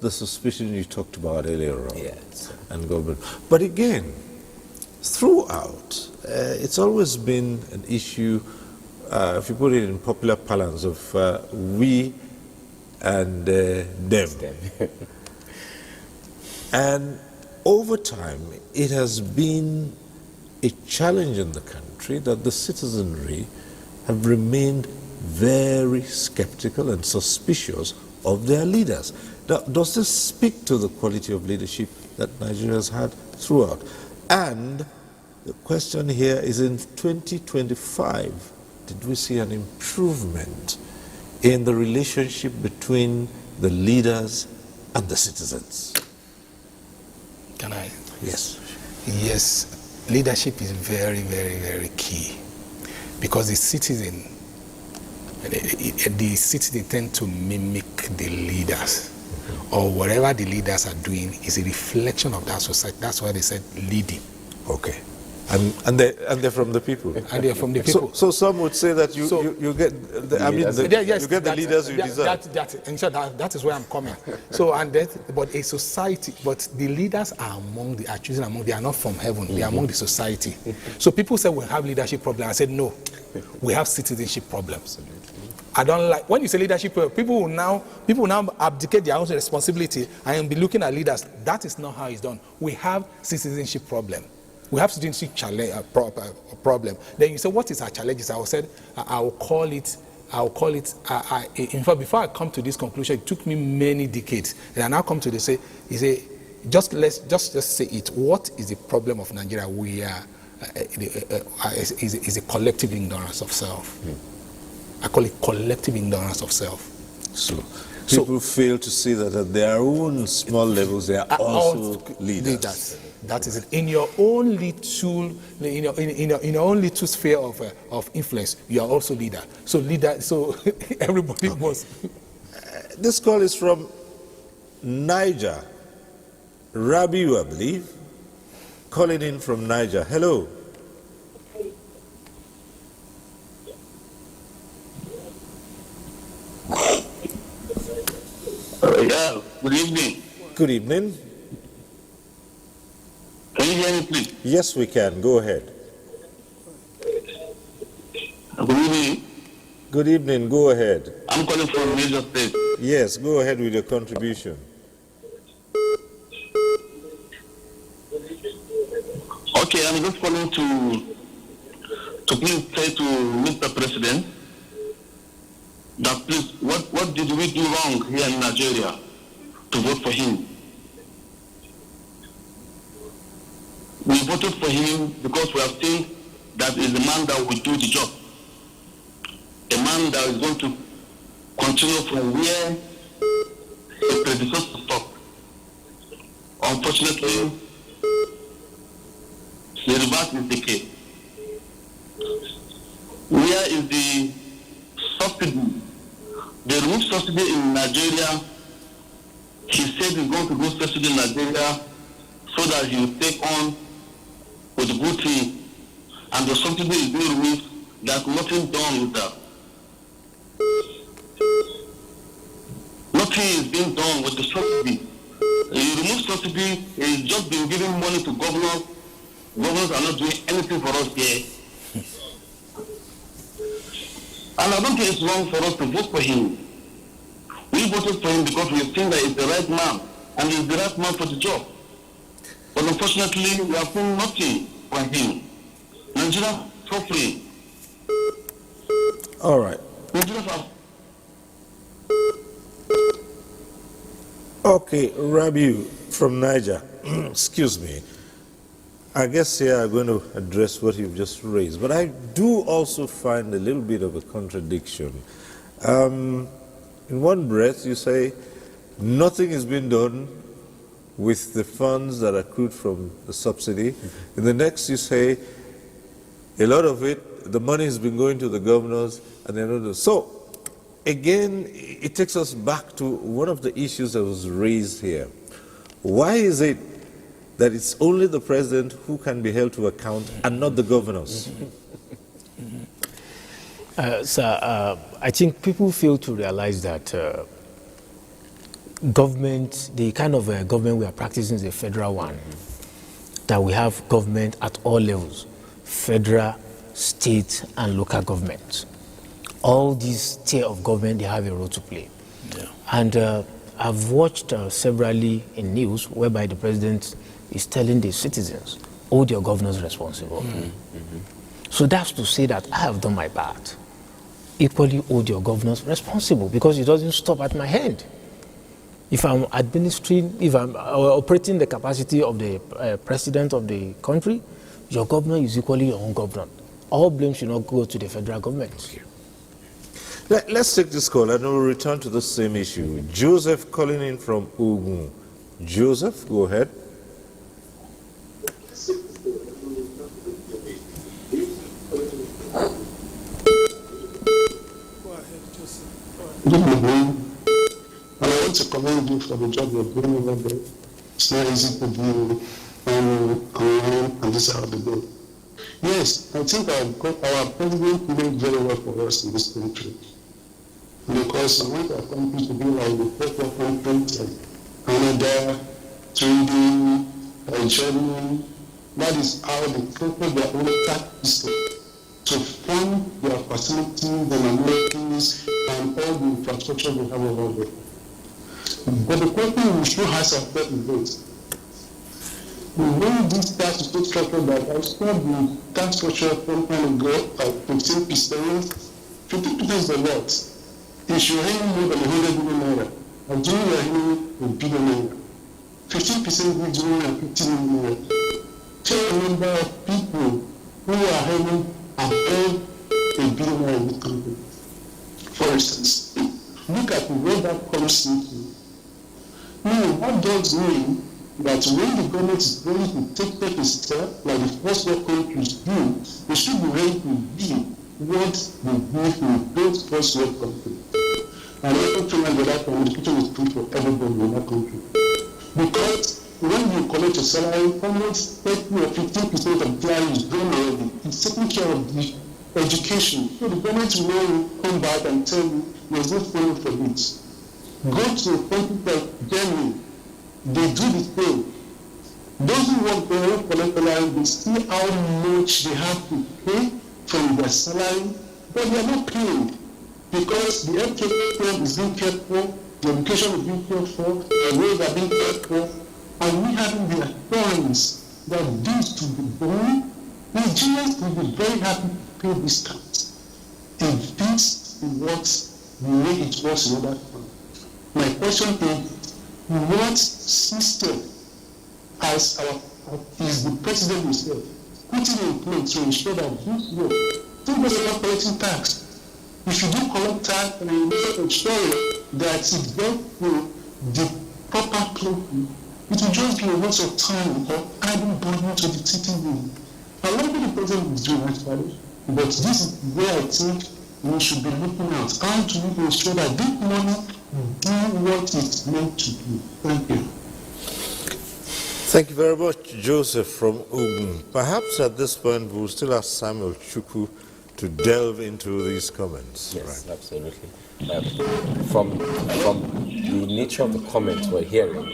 the suspicion you talked about earlier on? Yes. And government. But again, throughout, it's always been an issue, if you put it in popular parlance, of we and them. And over time, it has been a challenge in the country that the citizenry have remained very skeptical and suspicious of their leaders. Now, does this speak to the quality of leadership that Nigeria has had throughout? And the question here is, in 2025, did we see an improvement in the relationship between the leaders and the citizens? Can I? Yes. Yes, leadership is very, very, very key, because the citizen tend to mimic the leaders, or whatever the leaders are doing is a reflection of that society. That's why they said leading. Okay. And they're from the people. And they're from the people. So some would say that you get you get the leaders you deserve. That is where I'm coming. But a society, but the leaders are choosing among. They are not from heaven. They are among the society. So people say we have leadership problems. I said no, we have citizenship problems. I don't like when you say leadership. People will now abdicate their own responsibility and be looking at leaders. That is not how it's done. We have citizenship problem. We have citizenship problem. Then you say, what is our challenges? I will call it. In fact, before I come to this conclusion, it took me many decades. And I now come to the say, just say it. What is the problem of Nigeria? We are is a collective ignorance of self. I call it collective ignorance of self. So people fail to see that at their own small levels they are also leaders. That is it. In your own little, in your own little sphere of influence, you are also leader. So everybody must. This call is from Niger. Rabiu, I believe, calling in from Niger. Hello. Yeah, good evening. Good evening. Can you hear me, please? Yes, we can. Go ahead. Good evening. Good evening. Go ahead. I'm calling from Niger State. Yes, go ahead with your contribution. Okay, I'm just calling to please say to Mr. President that please, what did we do wrong here in Nigeria to vote for him? We voted for him because we have seen that is a man that will do the job. A man that is going to continue from where the predecessor stopped. Unfortunately, the reverse is the case. Where is the subsidy? They removed subsidy in Nigeria. He said he's going to go subsidy in Nigeria so that he will take on with the good thing. And the subsidy is being removed. There's nothing done with that. Nothing is being done with the subsidy. You remove subsidy, it's just been giving money to governors. Governors are not doing anything for us here. And I don't think it's wrong for us to vote for him. We voted for him because we think that he's the right man, and he's the right man for the job. But unfortunately, we have seen nothing for him. Nigeria is suffering. All right. Nigeria. Okay, Rabiu from Niger. Excuse me. I guess here I'm going to address what you've just raised, but I do also find a little bit of a contradiction. In one breath, you say nothing has been done with the funds that accrued from the subsidy. In the next, you say a lot of it the money has been going to the governors, and they're not. So, again, it takes us back to one of the issues that was raised here. Why is it that it's only the president who can be held to account and not the governors? I think people fail to realize that government, the kind of government we are practicing is a federal one. That we have government at all levels, federal, state, and local government. All these tier of government, they have a role to play. Yeah. And I've watched severally in news whereby the president is telling the citizens, hold your governors responsible. So that's to say that I have done my part. Equally hold your governors responsible, because it doesn't stop at my hand. If I'm administering, if I'm operating the capacity of the president of the country, your governor is equally your own governor. All blame should not go to the federal government. Okay. Let's take this call and we'll return to the same issue. Joseph calling in from Ogun. Joseph, go ahead. Good evening. I want to commend you for the job you're doing over there. It's not easy to do online and this out of the day. Yes, I think our president did very well for us in this country. Because I want our country to be like the first world countries like Canada, Sweden, Germany. That is how they created their own tax system to fund their facilities and amenities and all the infrastructure we have over there. But the question we should ask ourselves is this. When this tax is so structured that I saw the tax structure from time ago at 15%, 50% is a lot. If you're earning more than 100 million naira, assuming you're earning a billion naira, 15% is 150 million naira. Take a number of people who are earning above a billion naira in this country. For instance, look at where that comes into. Now, that does mean that when the government is ready to take a step, like the first world countries do, they should be ready to do what they do in those first world countries. And I don't think that communication is true for everybody in that country. Because when you collect a salary, almost 30 or 15% of the salary is gone already. It's taking care of the education. So the government will come back and tell you there's no funding for this. Go to a country like Germany, they do the same. Those who work there who collect salary, they see how much they have to pay from their salary, but they are not paying because the healthcare system is being cared for, the education is being cared for, the roads are being cared for, and we having the assurance that this to be done, Nigerians will be very happy to pay this tax. If this works the way it works in other countries. My question is, what system is the president himself putting in place to ensure that this work, people are not collecting tax? If you do collect tax and you make ensure that it goes through the proper clothing, it will just be a waste of time or adding burden to the citizen. I like what the president is doing actually, but this is where I think we should be looking at. How do we ensure that this money do what it's meant to do? Thank you. Thank you very much, Joseph from Ogun. Perhaps at this point we'll still ask Samuel Chukwu to delve into these comments. Yes, right. Absolutely. From the nature of the comments we're hearing,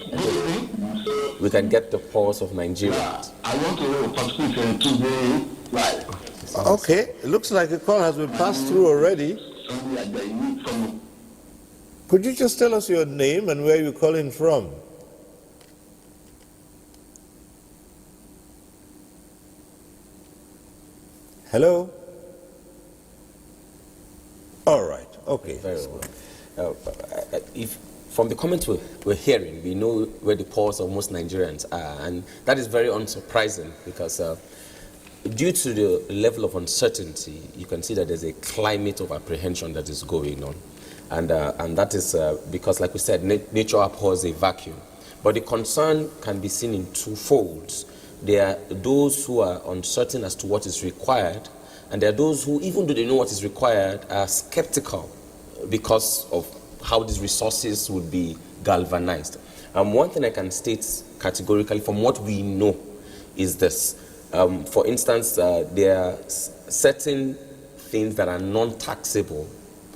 we can get the pulse of Nigeria. I want to participate today live. Okay, it looks like a call has been passed through already. Could you just tell us your name and where you're calling from? Hello? All right, okay. Very well. If from the comments we're hearing, we know where the pulse of most Nigerians are, and that is very unsurprising because due to the level of uncertainty, you can see that there's a climate of apprehension that is going on. And that is because, like we said, nature abhors a vacuum. But the concern can be seen in two folds. There are those who are uncertain as to what is required, And there are those who, even though they know what is required, are skeptical because of how these resources would be galvanized. One thing I can state categorically from what we know is this. For instance, there are certain things that are non-taxable,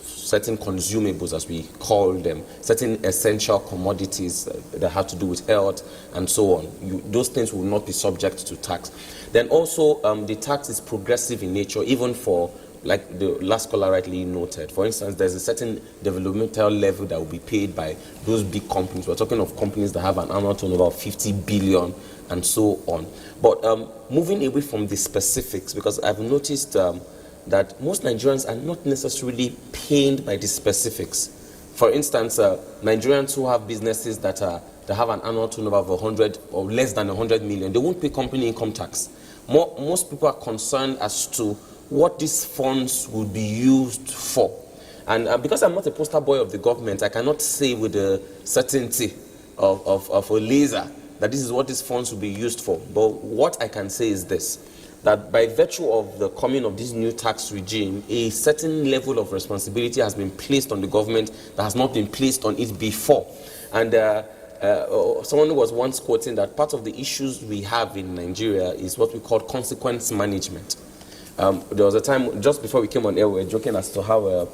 certain consumables as we call them, certain essential commodities that have to do with health and so on. Those things will not be subject to tax. Then also the tax is progressive in nature, even for, like the last caller rightly noted. For instance, there's a certain developmental level that will be paid by those big companies. We're talking of companies that have an annual turnover of 50 billion and so on. But moving away from the specifics, because I've noticed that most Nigerians are not necessarily pained by the specifics. For instance, Nigerians who have businesses that have an annual turnover of 100 or less than 100 million, they won't pay company income tax. Most people are concerned as to what these funds will be used for. And because I'm not a poster boy of the government, I cannot say with a certainty of a laser that this is what these funds will be used for. But what I can say is this, that by virtue of the coming of this new tax regime, a certain level of responsibility has been placed on the government that has not been placed on it before. And someone was once quoting that part of the issues we have in Nigeria is what we call consequence management. There was a time just before we came on air, we were joking as to how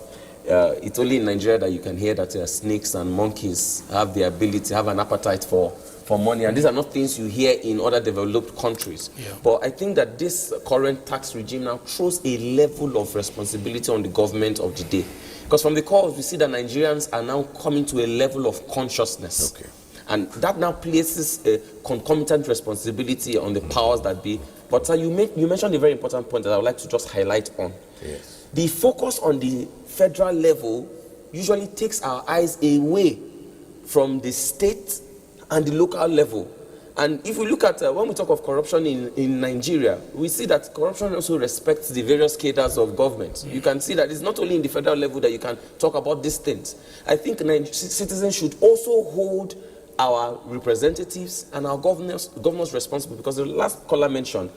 it's only in Nigeria that you can hear that snakes and monkeys have the ability, have an appetite for money, and these are not things you hear in other developed countries. Yeah. But I think that this current tax regime now throws a level of responsibility on the government of the day. Because from the calls, we see that Nigerians are now coming to a level of consciousness. Okay. And that now places a concomitant responsibility on the powers that be. But you mentioned a very important point that I would like to just highlight on. Yes. The focus on the federal level usually takes our eyes away from the state and the local level. And if we look at, when we talk of corruption in Nigeria, we see that corruption also respects the various cadres of government. You can see that it's not only in the federal level that you can talk about these things. I think citizens should also hold our representatives and our governors responsible, because the last caller mentioned,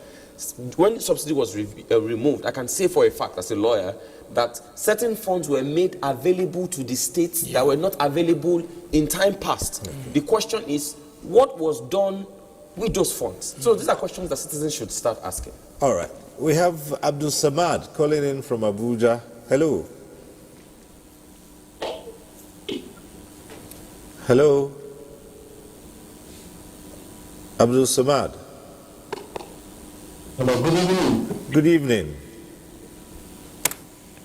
when the subsidy was removed, I can say for a fact as a lawyer that certain funds were made available to the states that were not available in time past. The question is, what was done with those funds? So these are questions that citizens should start asking. All right. We have Abdul Samad calling in from Abuja. Hello. Hello. Abdul Samad. Hello, good evening. Good evening.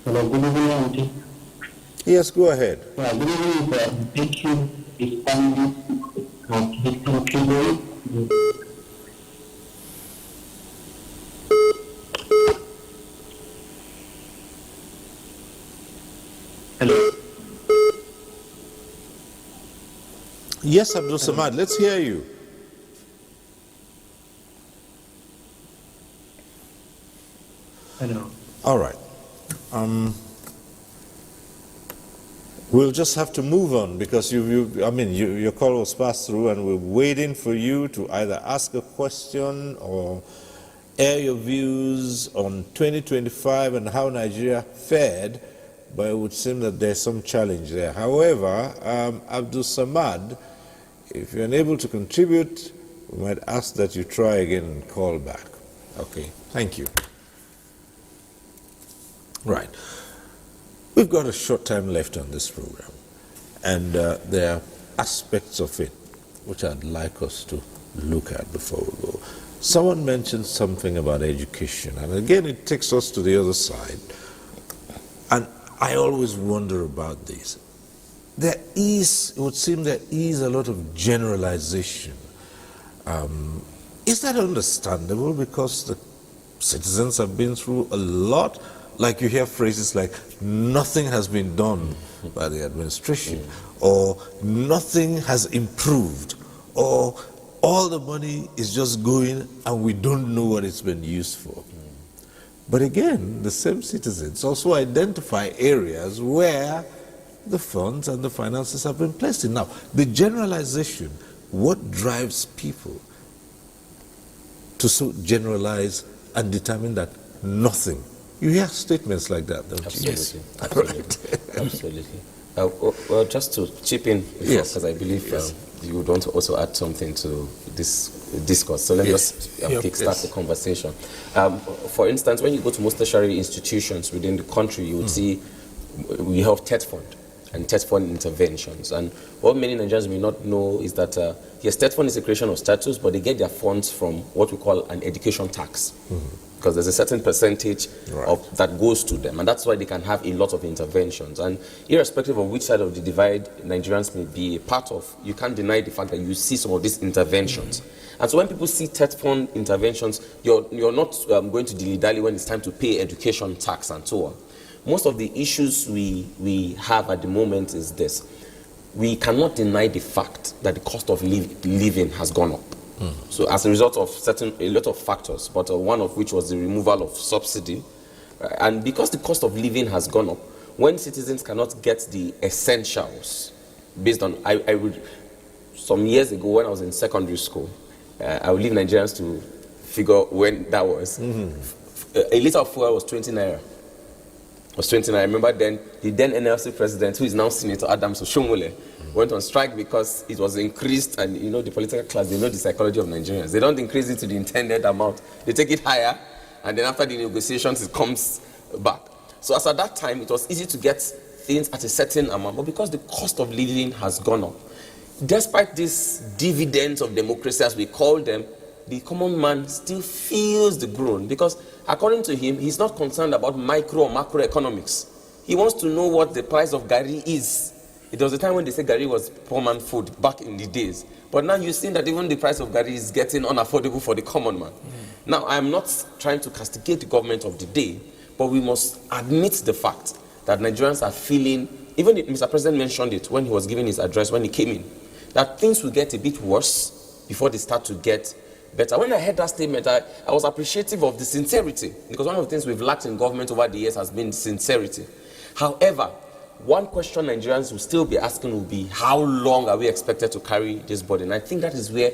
Hello, good evening, Auntie. Yes, go ahead. Yeah, good evening, sir. Thank you for standing for children. Hello. Yes, Abdul Samad, let's hear you. Hello. All right. We'll just have to move on because your call was passed through, and we're waiting for you to either ask a question or air your views on 2025 and how Nigeria fared, but it would seem that there's some challenge there. However, Abdul Samad, if you're unable to contribute, we might ask that you try again and call back. Okay, thank you. Right. We've got a short time left on this program, and there are aspects of it which I'd like us to look at before we go. Someone mentioned something about education, and again it takes us to the other side, and I always wonder about this. It would seem there is a lot of generalization. Is that understandable because the citizens have been through a lot? Like you hear phrases like, nothing has been done by the administration, or nothing has improved, or all the money is just going and we don't know what it's been used for. But again, the same citizens also identify areas where the funds and the finances have been placed in. Now, the generalization, what drives people to so generalize and determine that nothing You hear statements like that, don't you? Absolutely. Absolutely. Well, just to chip in, because I believe you would want to also add something to this discourse. So let me just kickstart the conversation. For instance, when you go to most tertiary institutions within the country, you would see we have TET Fund and TET Fund interventions. And what many Nigerians may not know is that, yes, TET Fund is a creation of status, but they get their funds from what we call an education tax. Because there's a certain percentage of that goes to them, and that's why they can have a lot of interventions. And irrespective of which side of the divide Nigerians may be a part of, you can't deny the fact that you see some of these interventions. And so when people see TET Fund interventions, you're not going to dilly-dally when it's time to pay education tax and so on. Most of the issues we have at the moment is this. We cannot deny the fact that the cost of living has gone up. So as a result of a lot of factors, but one of which was the removal of subsidy, and because the cost of living has gone up, when citizens cannot get the essentials, based on, some years ago when I was in secondary school, I would leave Nigerians to figure when that was. A liter of fuel was 20 naira. I remember then, the then NLC president, who is now Senator Adams Oshomole, went on strike because it was increased, and you know the political class, they know the psychology of Nigerians. They don't increase it to the intended amount. They take it higher, and then after the negotiations, it comes back. So as at that time, it was easy to get things at a certain amount, but because the cost of living has gone up, despite these dividends of democracy, as we call them, the common man still feels the groan, because according to him, he's not concerned about micro or macroeconomics. He wants to know what the price of Gari is. There was a time when they said Gari was poor man food back in the days. But now you've seen that even the price of Gari is getting unaffordable for the common man. Now, I'm not trying to castigate the government of the day, but we must admit the fact that Nigerians are feeling, even Mr. President mentioned it when he was giving his address, when he came in, that things will get a bit worse before they start to get better. When I heard that statement, I was appreciative of the sincerity, because one of the things we've lacked in government over the years has been sincerity. However, one question Nigerians will still be asking will be, how long are we expected to carry this burden? I think that is where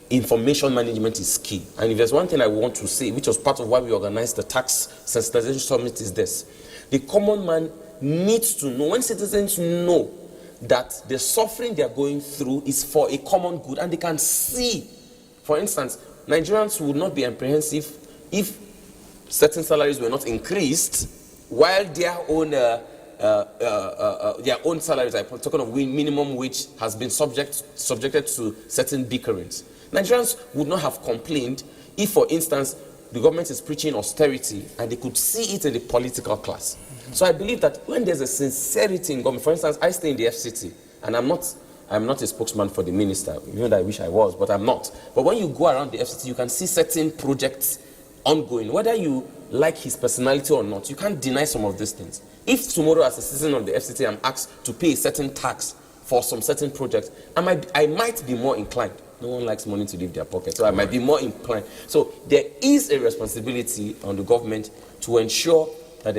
information management is key. And if there's one thing I want to say, which was part of why we organized the Tax Sensitization Summit, is this. The common man needs to know, when citizens know that the suffering they're going through is for a common good, and they can see. For instance, Nigerians would not be apprehensive if certain salaries were not increased, while their own salaries, I'm talking of minimum wage, has been subjected to certain bickerings. Nigerians would not have complained if, for instance, the government is preaching austerity and they could see it in the political class. So I believe that when there's a sincerity in government, for instance, I stay in the FCT, and I'm not a spokesman for the minister, even though I wish I was, but I'm not. But when you go around the FCT, you can see certain projects ongoing. Whether you like his personality or not, you can't deny some of these things. If tomorrow, as a citizen of the FCT, I'm asked to pay a certain tax for some certain project, I might be more inclined. No one likes money to leave their pocket, so I might be more inclined. So there is a responsibility on the government to ensure that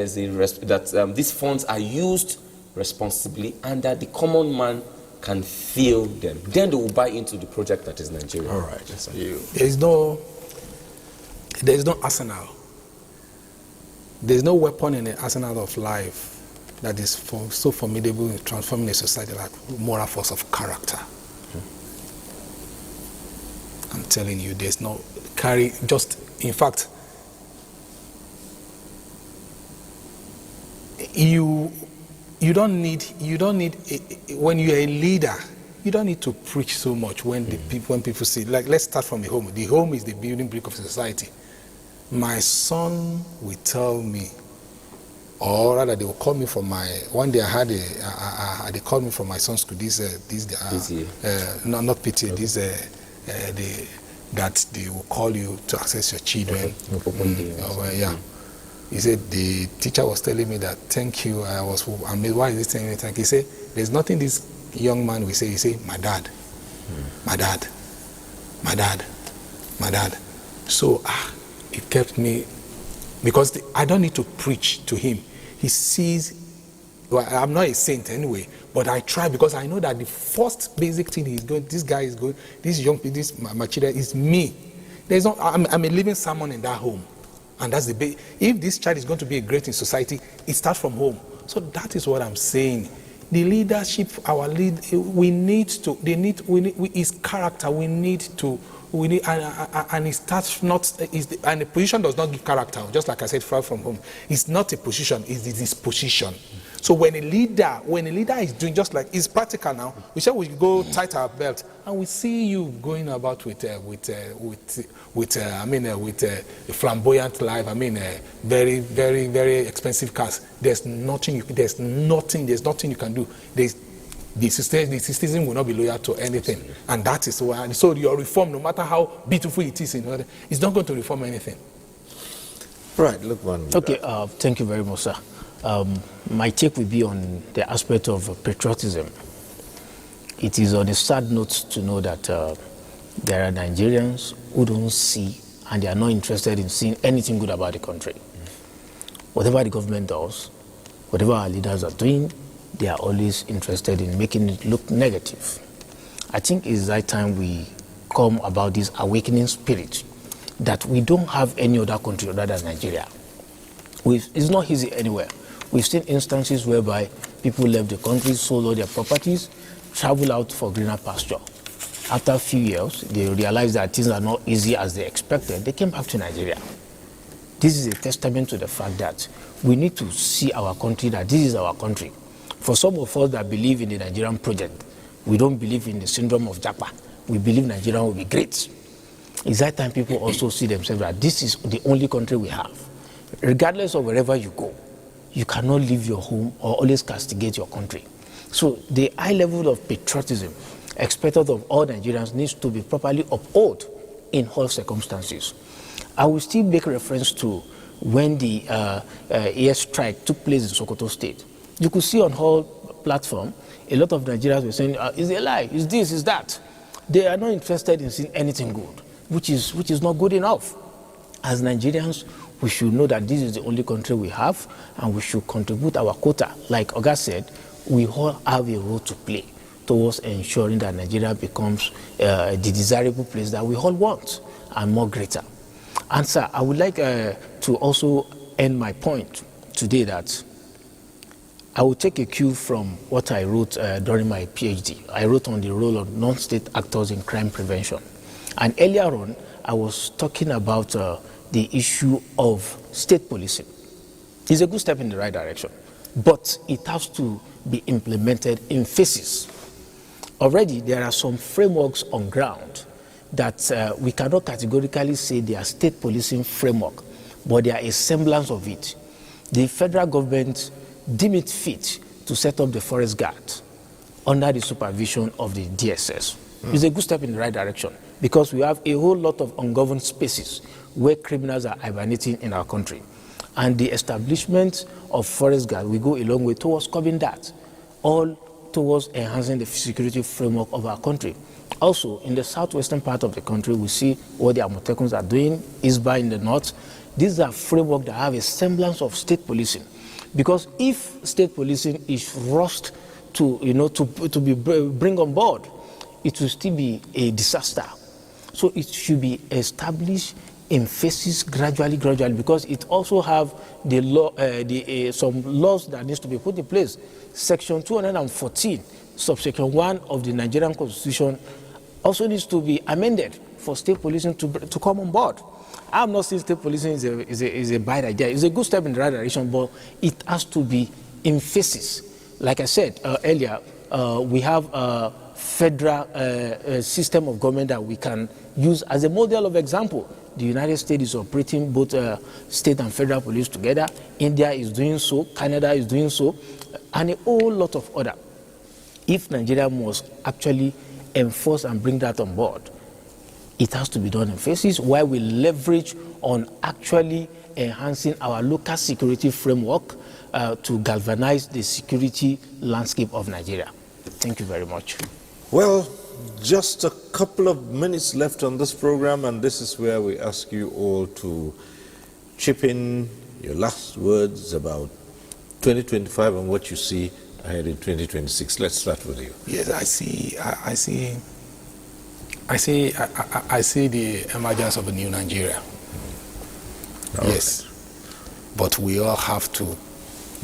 these funds are used responsibly and that the common man can feel them. Then they will buy into the project that is Nigeria. All right. There is no arsenal. There is no weapon in the arsenal of life that is so formidable in transforming a society like moral force of character. I'm telling you, there's no in fact, you don't need when you're a leader, you don't need to preach so much when people say, like, let's start from the home. The home is the building brick of society. My son will tell me, or rather they will call me from my, one day they called me from my son's school, not PTA, that they will call you to access your children. He said, the teacher was telling me that, thank you, I mean, why is this telling me thank you? He said, there's nothing this young man will say. He said, my dad, my dad, my dad, my dad. So it kept me, because I don't need to preach to him. He sees, well, I'm not a saint anyway, but I try, because I know that the first basic thing this guy is going, this young people, my children, is me. I'm a living sermon in that home. And that's the if this child is going to be a great in society, it starts from home. So that is what I'm saying. The leadership, our lead, we need to. His character. And it starts not. And the position does not give character. Just like I said, far from home, it's not a position. It's this position. So when a leader is doing, just like it's practical now, we say we go tight our belt, and we see you going about with a flamboyant life. Very, very, very expensive cars. There's nothing you can do. The system will not be loyal to anything, and that is why. So your reform, no matter how beautiful it is, it's not going to reform anything. Right, look one. Okay, thank you very much, sir. My take will be on the aspect of patriotism. It is on a sad note to know that there are Nigerians who don't see and they are not interested in seeing anything good about the country. Whatever the government does, whatever our leaders are doing, they are always interested in making it look negative. I think it's high time we come about this awakening spirit that we don't have any other country other than Nigeria. It's not easy anywhere. We've seen instances whereby people left the country, sold all their properties, traveled out for greener pasture. After a few years, they realized that things are not easy as they expected. They came back to Nigeria. This is a testament to the fact that we need to see our country, that this is our country. For some of us that believe in the Nigerian project, we don't believe in the syndrome of Japa. We believe Nigeria will be great. It's that time people also see themselves that this is the only country we have. Regardless of wherever you go, you cannot leave your home or always castigate your country. So the high level of patriotism expected of all Nigerians needs to be properly upheld in all circumstances. I will still make reference to when the air strike took place in Sokoto State. You could see on whole platform, a lot of Nigerians were saying, is it a lie? Is this, is that? They are not interested in seeing anything good, which is not good enough. As Nigerians, we should know that this is the only country we have, and we should contribute our quota. Like Oga said, we all have a role to play towards ensuring that Nigeria becomes the desirable place that we all want, and more greater. And sir, I would like to also end my point today that I will take a cue from what I wrote during my PhD. I wrote on the role of non-state actors in crime prevention. And earlier on, I was talking about the issue of state policing. It's a good step in the right direction, but it has to be implemented in phases. Already, there are some frameworks on ground that we cannot categorically say they are state policing framework, but they are a semblance of it. The federal government deemed it fit to set up the forest guard under the supervision of the DSS. It's a good step in the right direction because we have a whole lot of ungoverned spaces where criminals are hibernating in our country. And the establishment of forest guard will go a long way towards curbing that, all towards enhancing the security framework of our country. Also, in the southwestern part of the country, we see what the Amotekun are doing, Isba in the north. These are frameworks that have a semblance of state policing. Because if state policing is rushed to bring on board, it will still be a disaster. So it should be established in phases gradually, because it also have the law, some laws that needs to be put in place. Section 214, subsection 1 of the Nigerian Constitution also needs to be amended for state policing to come on board. I'm not saying state policing is a bad idea. It's a good step in the right direction, but it has to be in phases. Like I said earlier, we have a federal system of government that we can use as a model of example. The United States is operating both state and federal police together. India is doing so. Canada is doing so. And a whole lot of other. If Nigeria must actually enforce and bring that on board, it has to be done in phases while we leverage on actually enhancing our local security framework to galvanize the security landscape of Nigeria. Thank you very much. Well, just a couple of minutes left on this program, and this is where we ask you all to chip in your last words about 2025 and what you see ahead in 2026. Let's start with you. Yes, I see the emergence of a new Nigeria. Yes. But we all have to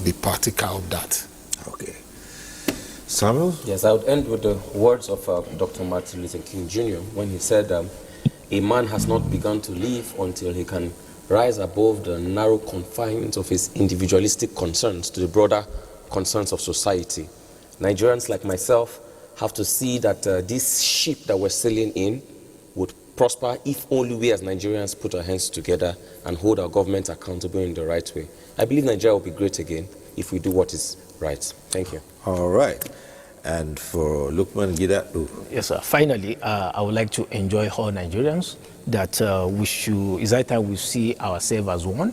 be practical of that. Okay. Samuel? Yes, I would end with the words of Dr. Martin Luther King Jr. when he said, a man has not begun to live until he can rise above the narrow confines of his individualistic concerns to the broader concerns of society. Nigerians like myself have to see that this ship that we're sailing in would prosper if only we as Nigerians put our hands together and hold our government accountable in the right way. I believe Nigeria will be great again if we do what is right. Thank you. All right. And for Lukman Gidatu. Yes, sir. Finally, I would like to enjoy all Nigerians that it's high time we see ourselves as one.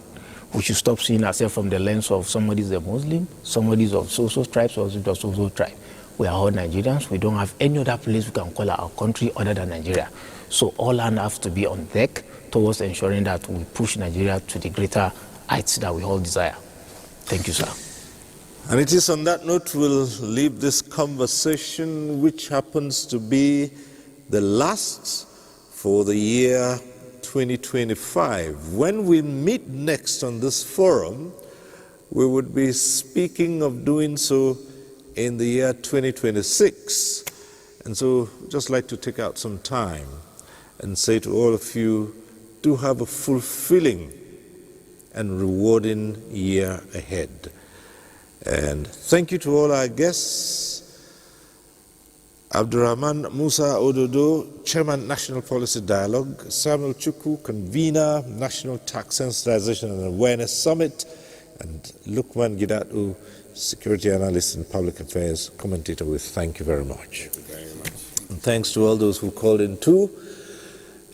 We should stop seeing ourselves from the lens of somebody's a Muslim, somebody's of so-so tribes, or so-so tribe. We are all Nigerians. We don't have any other place we can call our country other than Nigeria. So all hands have to be on deck towards ensuring that we push Nigeria to the greater heights that we all desire. Thank you, sir. And it is on that note we'll leave this conversation, which happens to be the last for the year 2025. When we meet next on this forum, we would be speaking of doing so in the year 2026. And so just like to take out some time and say to all of you, do have a fulfilling and rewarding year ahead. And thank you to all our guests. Abdurrahman Musa Ododo, Chairman, National Policy Dialogue; Samuel Chukwu, Convener, National Tax Sensitization and Awareness Summit; and Lukman Gidatu, Security Analyst and Public Affairs Commentator. We thank you very much. Thank you very much. And thanks to all those who called in too.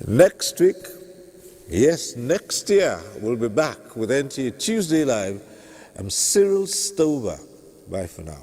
Next week, yes, next year, we'll be back with NTA Tuesday Live. I'm Cyril Stover. Bye for now.